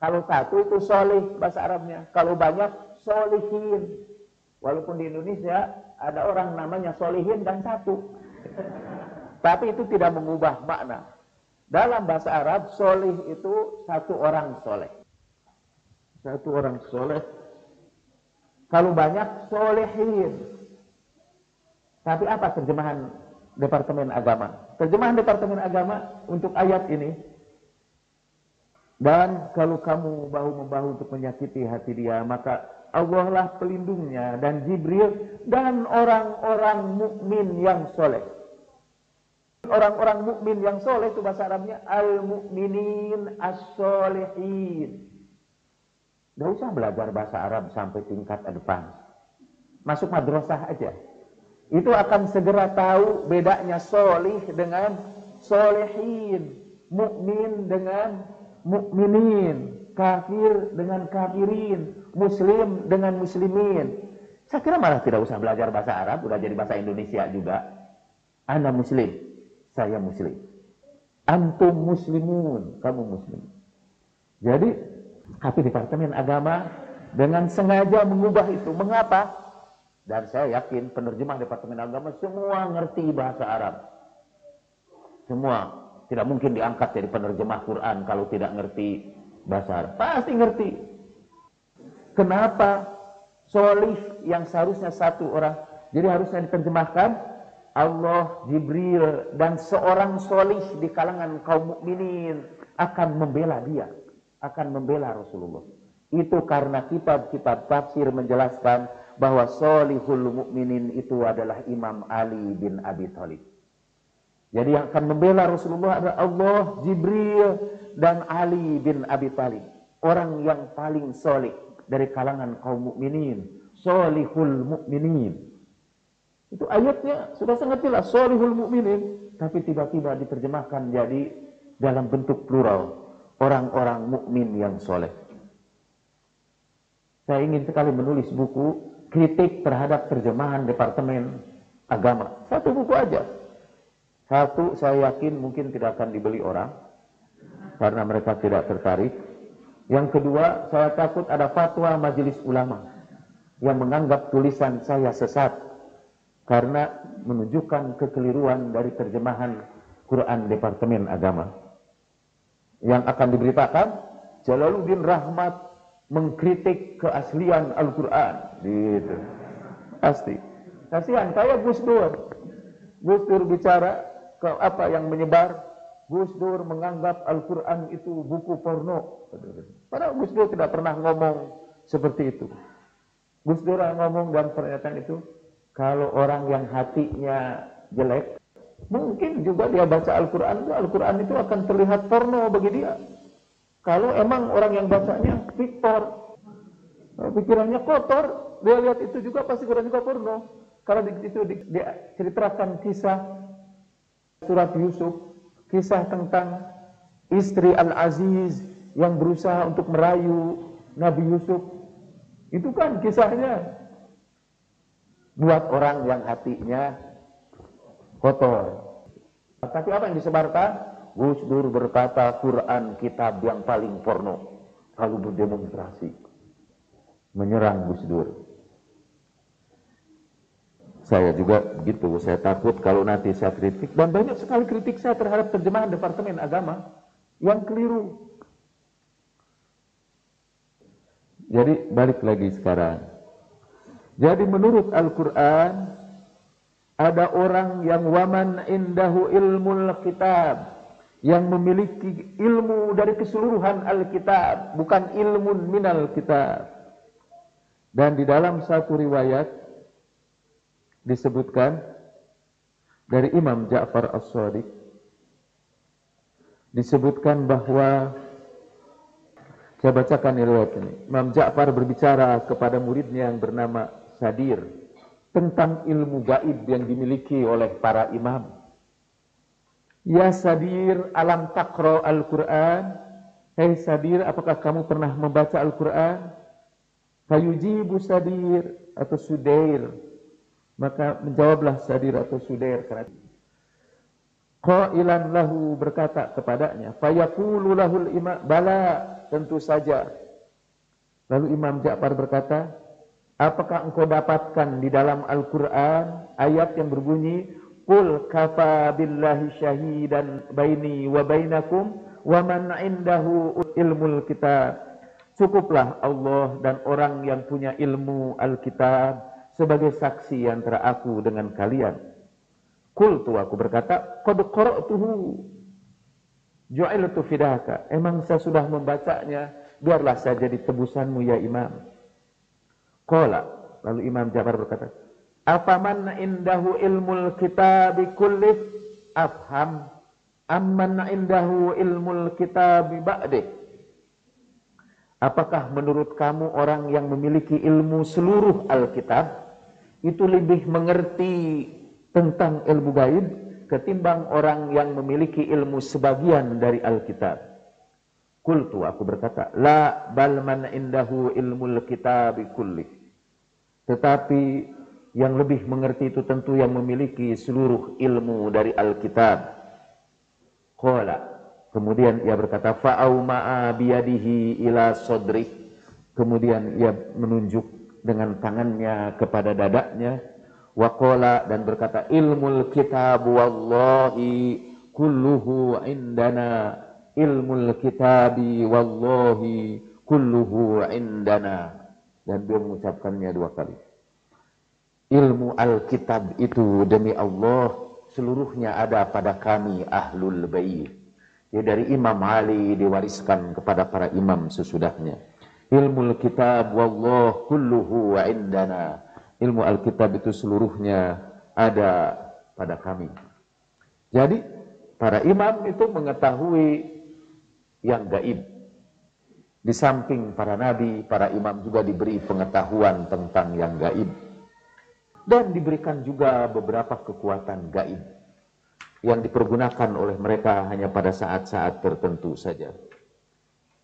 Kalau satu itu soleh bahasa Arabnya, kalau banyak solihin. Walaupun di Indonesia ada orang namanya solihin dan satu, tapi itu tidak mengubah makna. Dalam bahasa Arab, solih itu satu orang soleh. Satu orang soleh. Kalau banyak, solehin. Tapi apa terjemahan Departemen Agama? Terjemahan Departemen Agama untuk ayat ini, dan kalau kamu bahu-membahu untuk menyakiti hati dia, maka Allah lah pelindungnya, dan Jibril, dan orang-orang mukmin yang soleh. Orang-orang mukmin yang soleh itu bahasa Arabnya al-mu'minin as-solehin. Gak usah belajar bahasa Arab sampai tingkat advance, masuk madrasah aja, itu akan segera tahu bedanya solih dengan solehin, mukmin dengan mukminin, kafir dengan kafirin, muslim dengan muslimin. Saya kira malah tidak usah belajar bahasa Arab, udah jadi bahasa Indonesia juga. Ana muslim, saya muslim. Antum muslimun, kamu muslim. Jadi, tapi Departemen Agama dengan sengaja mengubah itu. Mengapa? Dan saya yakin penerjemah Departemen Agama semua ngerti bahasa Arab. Semua. Tidak mungkin diangkat jadi penerjemah Quran kalau tidak ngerti bahasa Arab. Pasti ngerti. Kenapa solih yang seharusnya satu orang, jadi harusnya diterjemahkan Allah, Jibril, dan seorang solih di kalangan kaum mukminin akan membela dia, akan membela Rasulullah. Itu karena kitab-kitab tafsir menjelaskan bahwa solihul mukminin itu adalah Imam Ali bin Abi Thalib. Jadi yang akan membela Rasulullah adalah Allah, Jibril, dan Ali bin Abi Thalib. Orang yang paling solih dari kalangan kaum mukminin, solihul mukminin. Itu ayatnya sudah sangat jelas, solihul mukminin, tapi tiba-tiba diterjemahkan jadi dalam bentuk plural, orang-orang mukmin yang soleh. Saya ingin sekali menulis buku kritik terhadap terjemahan Departemen Agama. Satu buku aja. Satu, saya yakin mungkin tidak akan dibeli orang karena mereka tidak tertarik. Yang kedua, saya takut ada fatwa majelis ulama yang menganggap tulisan saya sesat karena menunjukkan kekeliruan dari terjemahan Quran Departemen Agama. Yang akan diberitakan, Jalaluddin Rahmat mengkritik keaslian Al-Quran. Gitu. Pasti. Kasihan, kayak Gus Dur. Gus Dur bicara ke apa yang menyebar. Gus Dur menganggap Al-Quran itu buku porno. Padahal Gus Dur tidak pernah ngomong seperti itu. Gus Dur ngomong dalam pernyataan itu, kalau orang yang hatinya jelek, mungkin juga dia baca Al-Quran itu akan terlihat porno bagi dia. Kalau emang orang yang bacanya Victor, pikirannya kotor, dia lihat itu juga pasti Quran juga porno. Kalau itu dia ceritakan kisah surat Yusuf, kisah tentang istri Al-Aziz yang berusaha untuk merayu Nabi Yusuf. Itu kan kisahnya buat orang yang hatinya kotor. Tapi apa yang disebarkan? Gus Dur berkata Quran kitab yang paling porno. Lalu berdemonstrasi menyerang Gus Dur. Saya juga begitu, saya takut kalau nanti saya kritik, dan banyak sekali kritik saya terhadap terjemahan Departemen Agama yang keliru. Jadi balik lagi sekarang. Jadi menurut Al-Quran ada orang yang waman indahu ilmul kitab, yang memiliki ilmu dari keseluruhan Alkitab, bukan ilmun minal kitab. Dan di dalam satu riwayat disebutkan dari Imam Ja'far As-Shadiq, disebutkan bahwa, saya bacakan riwayat ini. Imam Ja'far berbicara kepada muridnya yang bernama Sadir tentang ilmu gaib yang dimiliki oleh para imam. Ya Sadir, alam taqra al-Quran. Hei Sadir, apakah kamu pernah membaca Al-Quran? Fayujibu Sadir atau Sudair. Maka menjawablah Sadir atau Sudair. Qailan lahu, berkata kepadanya. Fayaqulu lahul imam, bala, tentu saja. Lalu Imam Ja'far berkata, apakah engkau dapatkan di dalam Al-Quran ayat yang berbunyi, Qul kafa billahi syahidan baini wa bainakum wa man indahu ilmul kitab. Cukuplah Allah dan orang yang punya ilmu Alkitab sebagai saksi antara aku dengan kalian. Qultu, aku berkata, qad qara'tuhu ju'iltu fidaka. Emang saya sudah membacanya, biarlah saya jadi tebusanmu ya Imam. Qala, lalu Imam Ja'far berkata, afaman indahu ilmul kitabi kullih afham amman indahu ilmul kitabi ba'dih. Apakah menurut kamu orang yang memiliki ilmu seluruh Alkitab itu lebih mengerti tentang ilmu gaib ketimbang orang yang memiliki ilmu sebagian dari Alkitab? Qultu, aku berkata, la bal man indahu ilmul kitabi kullih. Tetapi yang lebih mengerti itu tentu yang memiliki seluruh ilmu dari Alkitab. Qala, kemudian ia berkata, fa'au ma'a biyadihi ila sodri. Kemudian ia menunjuk dengan tangannya kepada dadanya, waqala, dan berkata, ilmul kitab wallahi kulluhu indana, ilmul kitabi wallahi kulluhu indana. Dan beliau mengucapkannya 2 kali. Ilmu Alkitab itu demi Allah seluruhnya ada pada kami Ahlul Bait. Ya, dari Imam Ali diwariskan kepada para imam sesudahnya. Ilmu Alkitab wallah kulluhu indana. Ilmu Alkitab itu seluruhnya ada pada kami. Jadi para imam itu mengetahui yang gaib. Di samping para nabi, para imam juga diberi pengetahuan tentang yang gaib. Dan diberikan juga beberapa kekuatan gaib yang dipergunakan oleh mereka hanya pada saat-saat tertentu saja.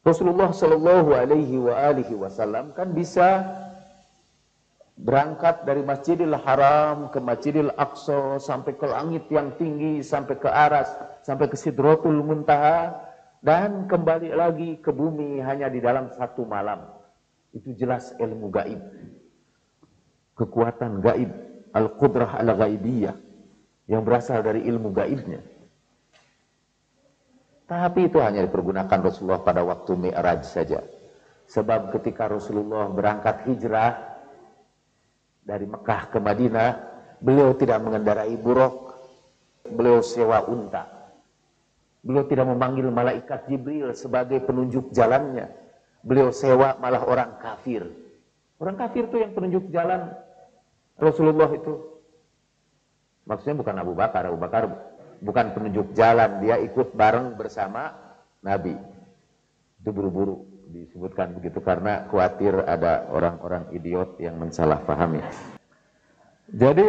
Rasulullah Shallallahu Alaihi Wasallam kan bisa berangkat dari Masjidil Haram ke Masjidil Aqsa sampai ke langit yang tinggi, sampai ke Aras, sampai ke Sidratul Muntaha, dan kembali lagi ke bumi hanya di dalam 1 malam. Itu jelas ilmu gaib, kekuatan gaib, al-qudrah al-ghaibiyah, yang berasal dari ilmu gaibnya. Tapi itu hanya dipergunakan Rasulullah pada waktu Mi'raj saja. Sebab ketika Rasulullah berangkat hijrah dari Mekah ke Madinah, beliau tidak mengendarai buruk, beliau sewa unta. Beliau tidak memanggil malaikat Jibril sebagai penunjuk jalannya. Beliau sewa malah orang kafir. Orang kafir itu yang penunjuk jalan Rasulullah itu. Maksudnya bukan Abu Bakar. Abu Bakar bukan penunjuk jalan, dia ikut bareng bersama Nabi. Itu buru-buru disebutkan begitu karena khawatir ada orang-orang idiot yang mensalahpahami. Jadi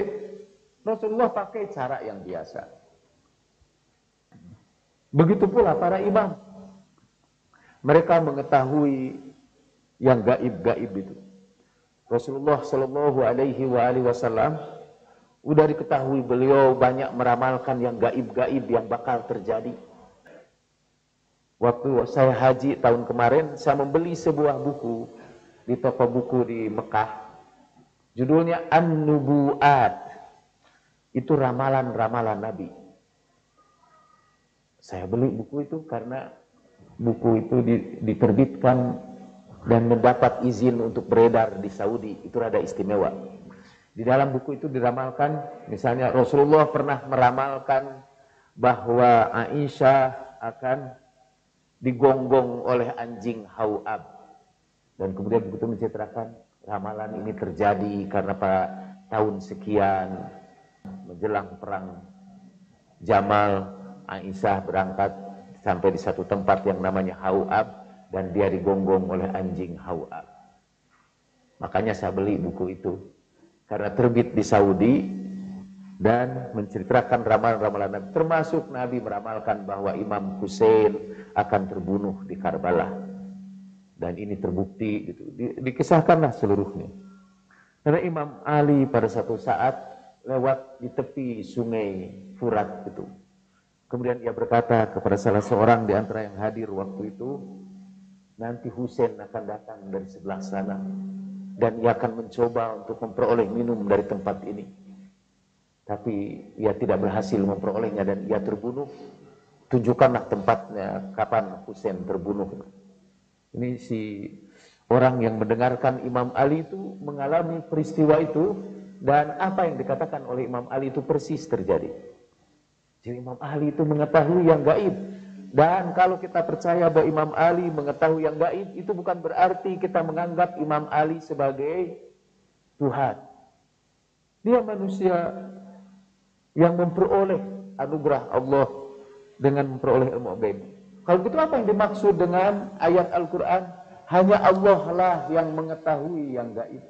Rasulullah pakai cara yang biasa. Begitu pula para imam. Mereka mengetahui yang gaib-gaib itu. Rasulullah Shallallahu Alaihi Wasallam udah diketahui beliau banyak meramalkan yang gaib-gaib yang bakal terjadi. Waktu saya haji tahun kemarin, saya membeli sebuah buku di toko buku di Mekah. Judulnya An-Nubu'at. Itu ramalan-ramalan Nabi. Saya beli buku itu karena buku itu diterbitkan dan mendapat izin untuk beredar di Saudi. Itu rada istimewa. Di dalam buku itu diramalkan, misalnya Rasulullah pernah meramalkan bahwa Aisyah akan digonggong oleh anjing Hauab. Dan kemudian buku itu menceritakan ramalan ini terjadi karena pada tahun sekian menjelang perang Jamal, Aisyah berangkat sampai di satu tempat yang namanya Hauab dan dia digonggong oleh anjing Hauab. Makanya saya beli buku itu karena terbit di Saudi dan menceritakan ramalan-ramalan Nabi, termasuk Nabi meramalkan bahwa Imam Hussein akan terbunuh di Karbala. Dan ini terbukti gitu. Dikisahkanlah seluruhnya. Karena Imam Ali pada satu saat lewat di tepi sungai Furat itu. Kemudian ia berkata kepada salah seorang di antara yang hadir waktu itu, nanti Husain akan datang dari sebelah sana dan ia akan mencoba untuk memperoleh minum dari tempat ini. Tapi ia tidak berhasil memperolehnya dan ia terbunuh. Tunjukkanlah tempatnya kapan Husain terbunuh. Ini si orang yang mendengarkan Imam Ali itu mengalami peristiwa itu dan apa yang dikatakan oleh Imam Ali itu persis terjadi. Jadi Imam Ali itu mengetahui yang gaib. Dan kalau kita percaya bahwa Imam Ali mengetahui yang gaib, itu bukan berarti kita menganggap Imam Ali sebagai Tuhan. Dia manusia yang memperoleh anugerah Allah dengan memperoleh ilmu gaib. Kalau gitu apa yang dimaksud dengan ayat Al-Quran? Hanya Allah lah yang mengetahui yang gaib.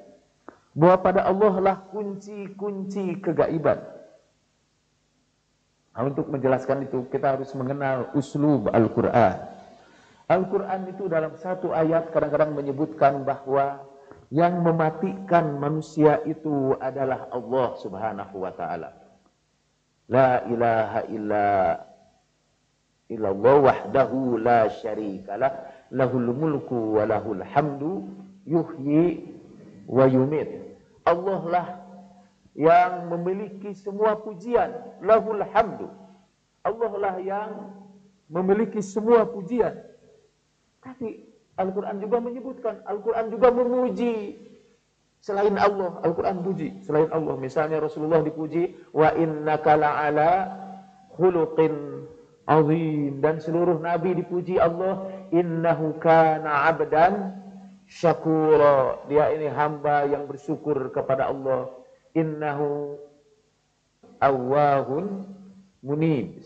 Bahwa pada Allah lah kunci-kunci kegaiban. Nah, untuk menjelaskan itu kita harus mengenal uslub Al-Quran. Al-Quran itu dalam satu ayat kadang-kadang menyebutkan bahwa yang mematikan manusia itu adalah Allah Subhanahu wa ta'ala. La ilaha illallah wahdahu la syarikalah lahul mulku wa lahul hamdu yuhyi wa yumit. Allah lah yang memiliki semua pujian, lahul hamdu. Allah lah yang memiliki semua pujian. Tapi Al-Quran juga menyebutkan, Al-Quran juga memuji selain Allah. Al-Quran puji selain Allah. Misalnya Rasulullah dipuji, wa innaka la'ala khuluqin azim. Dan seluruh Nabi dipuji Allah, innahu kana abdan syakura. Dia ini hamba yang bersyukur kepada Allah. Innahu awwahun munib.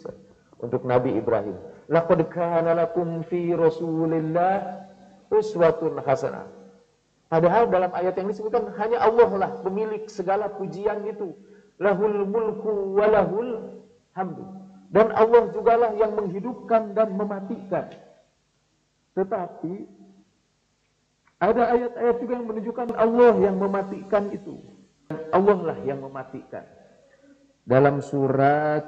Untuk Nabi Ibrahim, laqad kana lakum fi Rasulillah uswatun hasanah. Padahal dalam ayat yang disebutkan hanya Allah lah pemilik segala pujian itu. Lahul mulku wa lahul hamdu. Dan Allah jugalah yang menghidupkan dan mematikan. Tetapi ada ayat-ayat juga yang menunjukkan Allah yang mematikan itu. Allah lah yang mematikan. Dalam surat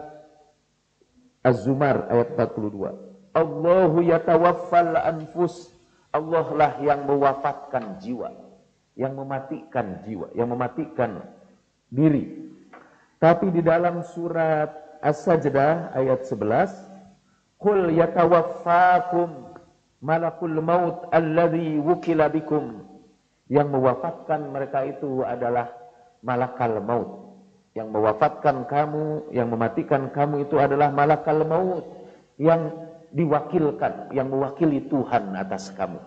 Az-Zumar ayat 42. Allahu yatawaffal anfus. Allah lah yang mewafatkan jiwa, yang mematikan jiwa, yang mematikan diri. Tapi di dalam surat As-Sajdah ayat 11, qul yatawaffakum malakul maut alladzi wukila bikum. Yang mewafatkan mereka itu adalah malakal maut. Yang mewafatkan kamu, yang mematikan kamu itu adalah malakal maut yang diwakilkan, yang mewakili Tuhan atas kamu.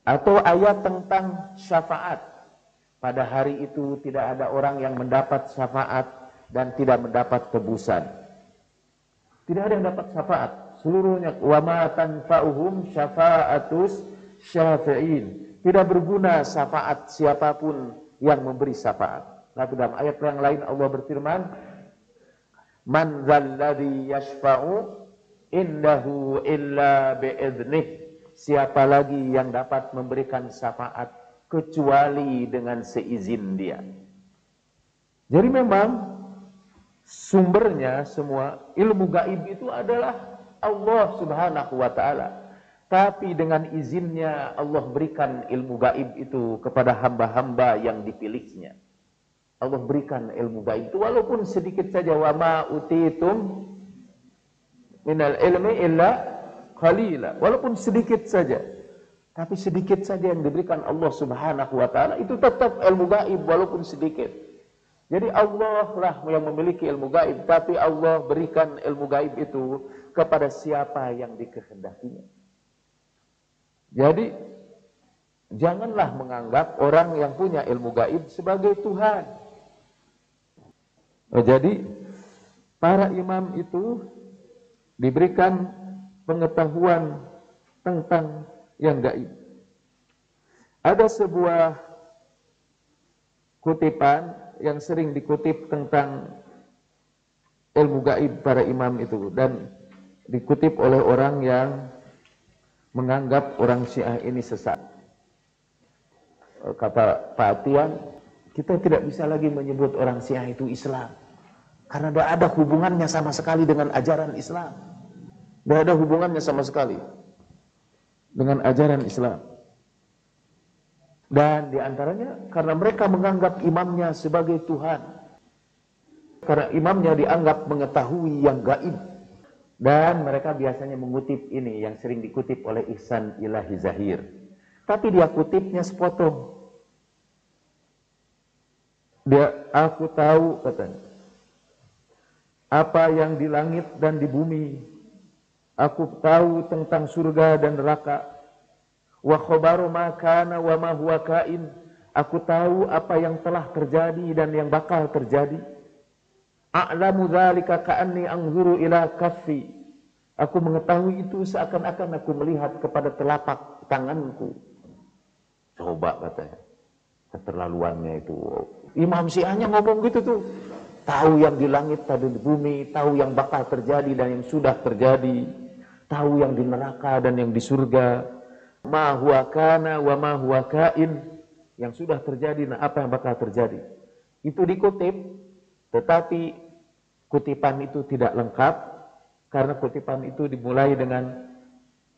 Atau ayat tentang syafaat. Pada hari itu tidak ada orang yang mendapat syafaat dan tidak mendapat tebusan. Tidak ada yang dapat syafaat. Seluruhnya wa ma tanfa'uhum syafa'atus syafi'in. Tidak berguna syafaat siapapun yang memberi syafaat. Nah, dalam ayat yang lain Allah berfirman, man dzalladzi yashfa'u indahu illa bi'idnih. Siapa lagi yang dapat memberikan syafaat kecuali dengan seizin dia. Jadi memang sumbernya semua ilmu gaib itu adalah Allah Subhanahu wa taala. Tapi dengan izinnya Allah berikan ilmu gaib itu kepada hamba-hamba yang dipilihnya. Allah berikan ilmu gaib itu walaupun sedikit saja. Wa ma utitum minal ilmi illa qalila. Walaupun sedikit saja. Tapi sedikit saja yang diberikan Allah Subhanahu wa taala itu tetap ilmu gaib walaupun sedikit. Jadi Allah lah yang memiliki ilmu gaib, tapi Allah berikan ilmu gaib itu kepada siapa yang dikehendakinya. Jadi janganlah menganggap orang yang punya ilmu gaib sebagai Tuhan. Jadi para imam itu diberikan pengetahuan tentang yang gaib. Ada sebuah kutipan yang sering dikutip tentang ilmu gaib para imam itu dan dikutip oleh orang yang menganggap orang Syiah ini sesat. Kata Pak Atian, kita tidak bisa lagi menyebut orang Syiah itu Islam karena tidak ada hubungannya sama sekali dengan ajaran Islam. Tidak ada hubungannya sama sekali dengan ajaran Islam. Dan diantaranya karena mereka menganggap imamnya sebagai Tuhan. Karena imamnya dianggap mengetahui yang gaib. Dan mereka biasanya mengutip ini yang sering dikutip oleh Ihsan Ilahi Zahir. Tapi dia kutipnya sepotong. Aku tahu katanya. Apa yang di langit dan di bumi. Aku tahu tentang surga dan neraka. Wa khabaru ma kana wa ma huwa kain. Aku tahu apa yang telah terjadi dan yang bakal terjadi. A'lamu dzalika ka'anni anzuru ila kaffi. Aku mengetahui itu seakan-akan aku melihat kepada telapak tanganku. Coba katanya. Keterlaluannya itu. Imam Syiahnya ngomong gitu tuh. Tahu yang di langit, tahu di bumi, tahu yang bakal terjadi dan yang sudah terjadi. Tahu yang di neraka dan yang di surga. Ma huwa kana wa ma huwa kain. Yang sudah terjadi dan apa yang bakal terjadi. Itu dikutip. Tetapi kutipan itu tidak lengkap karena kutipan itu dimulai dengan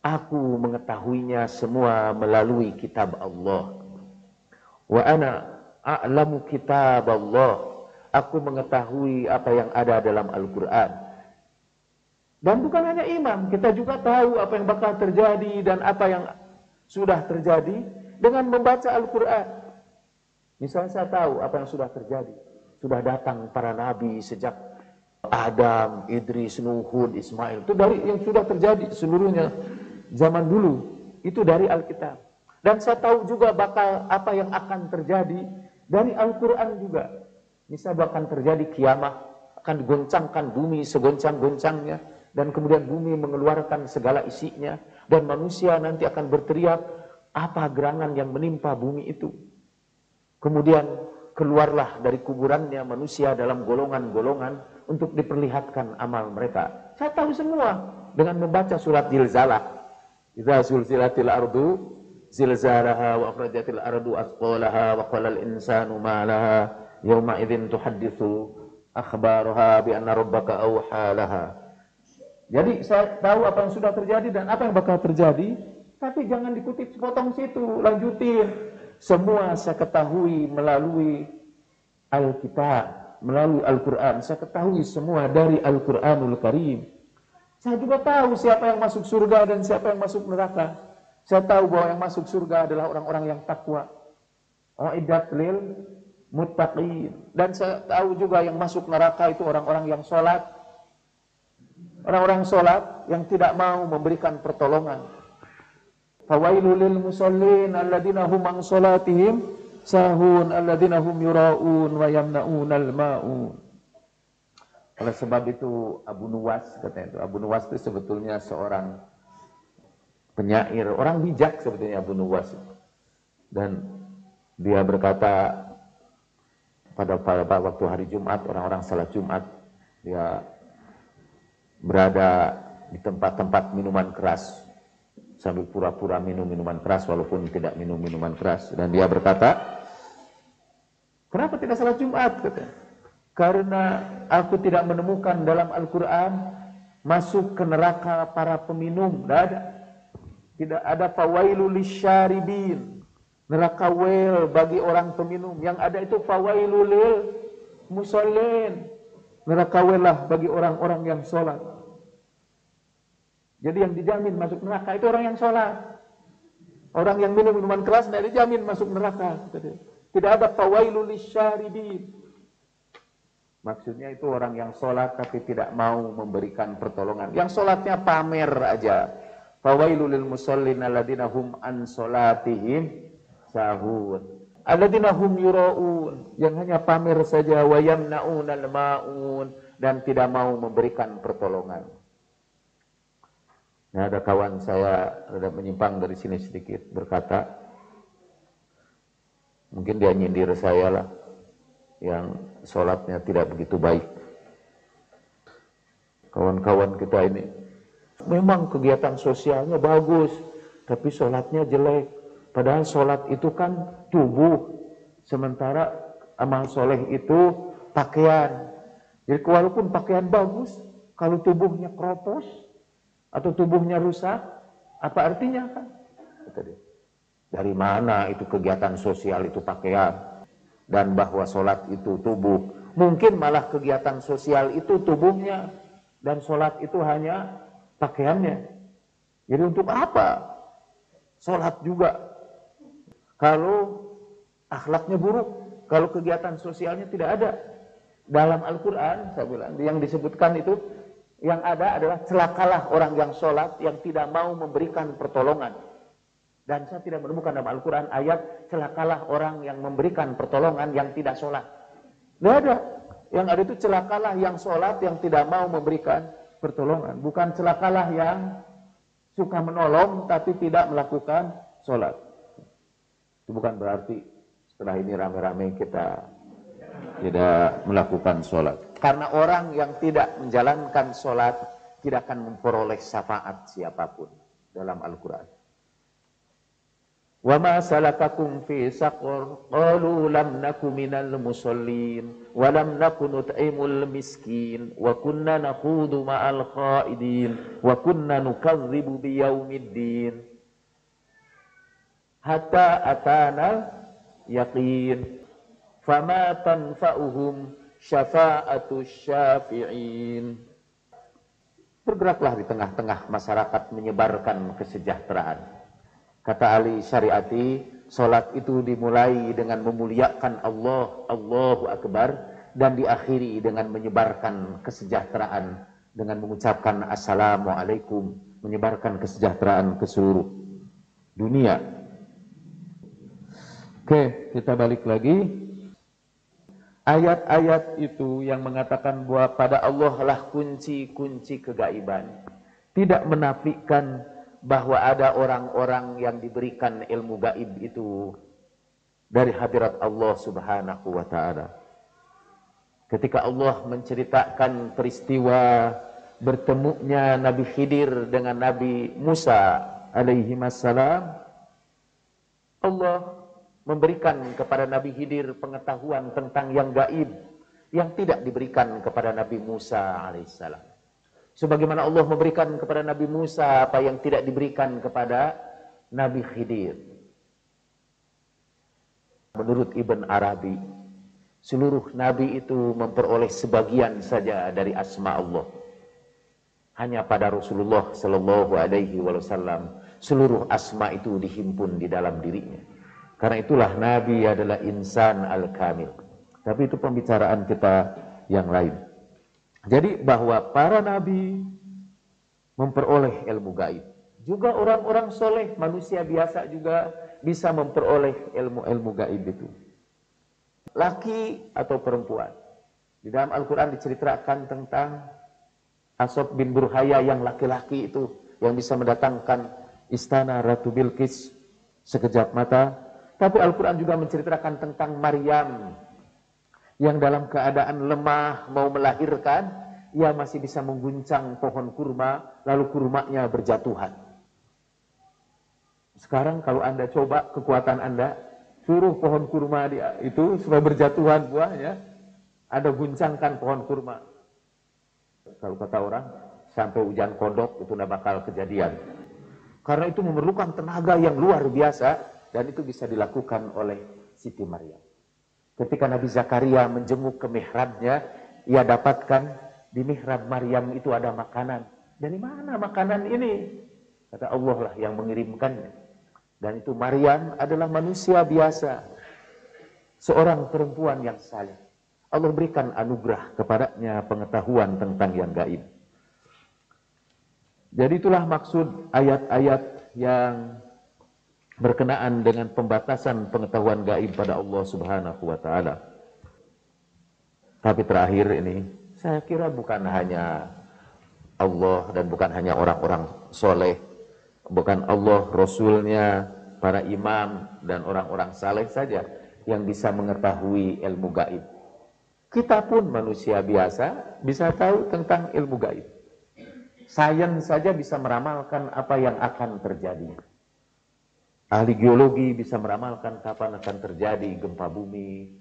Aku mengetahuinya semua melalui kitab Allah. Wa ana a'lamu kitab Allah. Aku mengetahui apa yang ada dalam Al-Quran. Dan bukan hanya imam, kita juga tahu apa yang bakal terjadi dan apa yang sudah terjadi dengan membaca Al-Quran. Misalnya saya tahu apa yang sudah terjadi. Sudah datang para nabi sejak Adam, Idris, Nuh, Hud, Ismail. Itu dari yang sudah terjadi seluruhnya zaman dulu. Itu dari Alkitab. Dan saya tahu juga bakal apa yang akan terjadi dari Al-Quran juga. Misalnya akan terjadi kiamat, akan digoncangkan bumi segoncang-goncangnya. Dan kemudian bumi mengeluarkan segala isinya. Dan manusia nanti akan berteriak, apa gerangan yang menimpa bumi itu. Kemudian keluarlah dari kuburannya manusia dalam golongan-golongan untuk diperlihatkan amal mereka. Saya tahu semua dengan membaca surat Zilzalah. Idza zulzilatil ardu zilzalaha wa akhrajatil ardu athqalaha wa qala al insanu ma laha yawma idzin tuhadditsu akhbaraha bi anna rabbaka awha laha. Jadi saya tahu apa yang sudah terjadi dan apa yang bakal terjadi, tapi jangan dikutip sepotong situ, lanjutin. Semua saya ketahui melalui Alkitab, melalui Al-Quran. Saya ketahui semua dari Al-Quranul Karim. Saya juga tahu siapa yang masuk surga dan siapa yang masuk neraka. Saya tahu bahwa yang masuk surga adalah orang-orang yang takwa. Uiddat lil muttaqin. Dan saya tahu juga yang masuk neraka itu orang-orang yang sholat. Orang-orang sholat yang tidak mau memberikan pertolongan. Fawailul lil musallin alladziina hum an shalatihim sahun alladziina hum yura'un wa yamna'unal ma'un. Oleh sebab itu Abu Nuwas katanya itu. Abu Nuwas itu sebetulnya seorang penyair, orang bijak sebetulnya Abu Nuwas. Dan dia berkata pada waktu hari Jumat, orang-orang salat Jumat, dia berada di tempat-tempat minuman keras sambil pura-pura minum minuman keras walaupun tidak minum minuman keras. Dan dia berkata, kenapa tidak salat Jumat? Katanya. Karena aku tidak menemukan dalam Al-Quran masuk ke neraka para peminum. Tidak ada. Tidak ada fawailul lisyaribin, neraka wel bagi orang peminum. Yang ada itu fawailul lil musallin, neraka welah bagi orang-orang yang sholat. Jadi yang dijamin masuk neraka itu orang yang sholat. Orang yang minum minuman keras tidak dijamin masuk neraka. Tidak ada fawailul lisyaribin. Maksudnya itu orang yang sholat tapi tidak mau memberikan pertolongan. Yang sholatnya pamer aja. Fawailul lil musallin alladziina hum an sholatihim sahun. Alladziina hum yura'un, yang hanya pamer saja, wa yamna'unal ma'un, dan tidak mau memberikan pertolongan. Nah, ada kawan saya ada menyimpang dari sini sedikit berkata, mungkin dia nyindir saya lah, yang sholatnya tidak begitu baik. Kawan-kawan kita ini memang kegiatan sosialnya bagus, tapi sholatnya jelek. Padahal sholat itu kan tubuh, sementara amal soleh itu pakaian. Jadi walaupun pakaian bagus, kalau tubuhnya keropos atau tubuhnya rusak, apa artinya kan? Dari mana itu kegiatan sosial itu pakaian? Dan bahwa sholat itu tubuh. Mungkin malah kegiatan sosial itu tubuhnya, dan sholat itu hanya pakaiannya. Jadi untuk apa sholat juga kalau akhlaknya buruk, kalau kegiatan sosialnya tidak ada? Dalam Al-Quran saya bilang yang disebutkan itu, yang ada adalah celakalah orang yang sholat yang tidak mau memberikan pertolongan. Dan saya tidak menemukan dalam Al-Quran ayat celakalah orang yang memberikan pertolongan yang tidak sholat. Tidak ada. Yang ada itu celakalah yang sholat yang tidak mau memberikan pertolongan. Bukan celakalah yang suka menolong tapi tidak melakukan sholat. Itu bukan berarti setelah ini rame-rame kita tidak melakukan sholat. Karena orang yang tidak menjalankan sholat tidak akan memperoleh syafaat siapapun dalam Al-Quran. Wa ma salakakum fi saqar? Qalu lam naku minal musallin wa lam naku nut'imul miskin wa kunna nakhudu ma'al qaidin wa kunna nukadzibu biyaumiddin hatta atana yaqin fama tanfa'uhum syafa'atus syafi'in. Bergeraklah di tengah-tengah masyarakat menyebarkan kesejahteraan. Kata Ali Syariati, salat itu dimulai dengan memuliakan Allah, Allahu Akbar, dan diakhiri dengan menyebarkan kesejahteraan dengan mengucapkan Assalamualaikum, menyebarkan kesejahteraan ke seluruh dunia. Oke, kita balik lagi. Ayat-ayat itu yang mengatakan bahwa pada Allah lah kunci-kunci kegaiban. Tidak menafikan bahwa ada orang-orang yang diberikan ilmu gaib itu dari hadirat Allah Subhanahu wa ta'ala. Ketika Allah menceritakan peristiwa bertemunya Nabi Khidir dengan Nabi Musa alaihi wassalam, Allah memberikan kepada Nabi Khidir pengetahuan tentang yang gaib yang tidak diberikan kepada Nabi Musa alaihissalam. Sebagaimana Allah memberikan kepada Nabi Musa apa yang tidak diberikan kepada Nabi Khidir. Menurut Ibn Arabi, seluruh nabi itu memperoleh sebagian saja dari asma Allah. Hanya pada Rasulullah sallallahu alaihi wasallam seluruh asma itu dihimpun di dalam dirinya. Karena itulah Nabi adalah insan al-kamil. Tapi itu pembicaraan kita yang lain. Jadi bahwa para Nabi memperoleh ilmu gaib. Juga orang-orang soleh, manusia biasa juga bisa memperoleh ilmu-ilmu gaib itu. Laki atau perempuan. Di dalam Al-Quran diceritakan tentang Ashab bin Burhaya yang laki-laki itu. Yang bisa mendatangkan istana Ratu Bilqis sekejap mata. Tapi Al-Quran juga menceritakan tentang Maryam yang dalam keadaan lemah mau melahirkan, ia masih bisa mengguncang pohon kurma, lalu kurmanya berjatuhan. Sekarang kalau Anda coba kekuatan Anda, suruh pohon kurma itu supaya berjatuhan buahnya, Anda guncangkan pohon kurma. Kalau kata orang, sampai hujan kodok itu tidak bakal kejadian. Karena itu memerlukan tenaga yang luar biasa. Dan itu bisa dilakukan oleh Siti Maryam. Ketika Nabi Zakaria menjenguk ke mihrabnya, ia dapatkan di mihrab Maryam itu ada makanan. Dari mana makanan ini? Kata Allah lah yang mengirimkannya. Dan itu Maryam adalah manusia biasa. Seorang perempuan yang saleh. Allah berikan anugerah kepadanya pengetahuan tentang yang gaib. Jadi itulah maksud ayat-ayat yang berkenaan dengan pembatasan pengetahuan gaib pada Allah Subhanahu wa ta'ala. Tapi terakhir ini, saya kira bukan hanya Allah dan bukan hanya orang-orang soleh, bukan Allah, Rasulnya, para imam dan orang-orang saleh saja yang bisa mengetahui ilmu gaib. Kita pun manusia biasa bisa tahu tentang ilmu gaib. Sains saja bisa meramalkan apa yang akan terjadi. Ahli geologi bisa meramalkan kapan akan terjadi gempa bumi.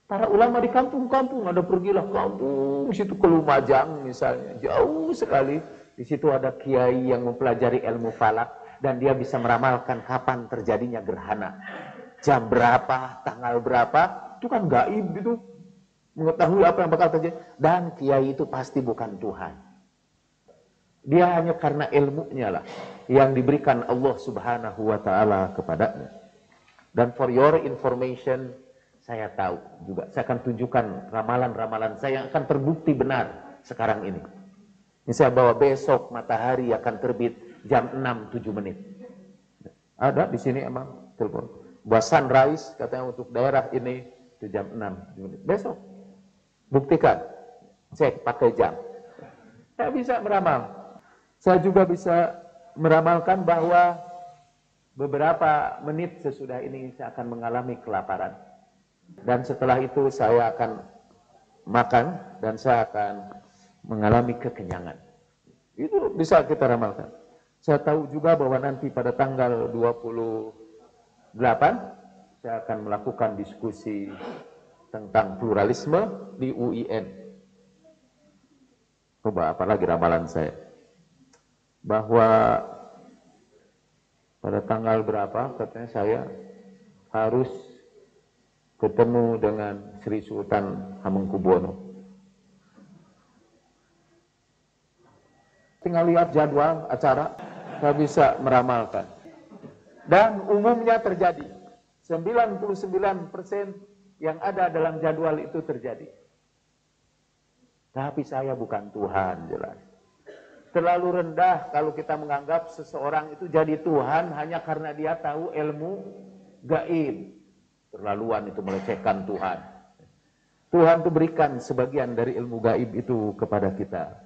Para ulama di kampung-kampung, ada pergilah kampung situ ke Lumajang misalnya, jauh sekali. Di situ ada kiai yang mempelajari ilmu falak dan dia bisa meramalkan kapan terjadinya gerhana. Jam berapa, tanggal berapa, itu kan gaib gitu. Mengetahui apa yang bakal terjadi. Dan kiai itu pasti bukan Tuhan. Dia hanya karena ilmunya lah yang diberikan Allah Subhanahu wa ta'ala kepadanya. Dan for your information, saya tahu juga, saya akan tunjukkan ramalan-ramalan saya yang akan terbukti benar sekarang ini. Misalnya bahwa besok matahari akan terbit jam 6.07 menit. Ada di sini emang telepon. Bahwa sunrise katanya untuk daerah ini itu jam 6.07 menit. Besok buktikan, cek pakai jam. Saya bisa meramal. Saya juga bisa meramalkan bahwa beberapa menit sesudah ini saya akan mengalami kelaparan. Dan setelah itu saya akan makan dan saya akan mengalami kekenyangan. Itu bisa kita ramalkan. Saya tahu juga bahwa nanti pada tanggal 25 8 saya akan melakukan diskusi tentang pluralisme di UIN. Coba apalagi ramalan saya, bahwa pada tanggal berapa katanya saya harus ketemu dengan Sri Sultan Hamengkubuwono. Tinggal lihat jadwal acara, saya bisa meramalkan. Dan umumnya terjadi. 99% yang ada dalam jadwal itu terjadi. Tapi saya bukan Tuhan, jelas. Terlalu rendah kalau kita menganggap seseorang itu jadi Tuhan hanya karena dia tahu ilmu gaib. Terlaluan itu melecehkan Tuhan. Tuhan itu berikan sebagian dari ilmu gaib itu kepada kita.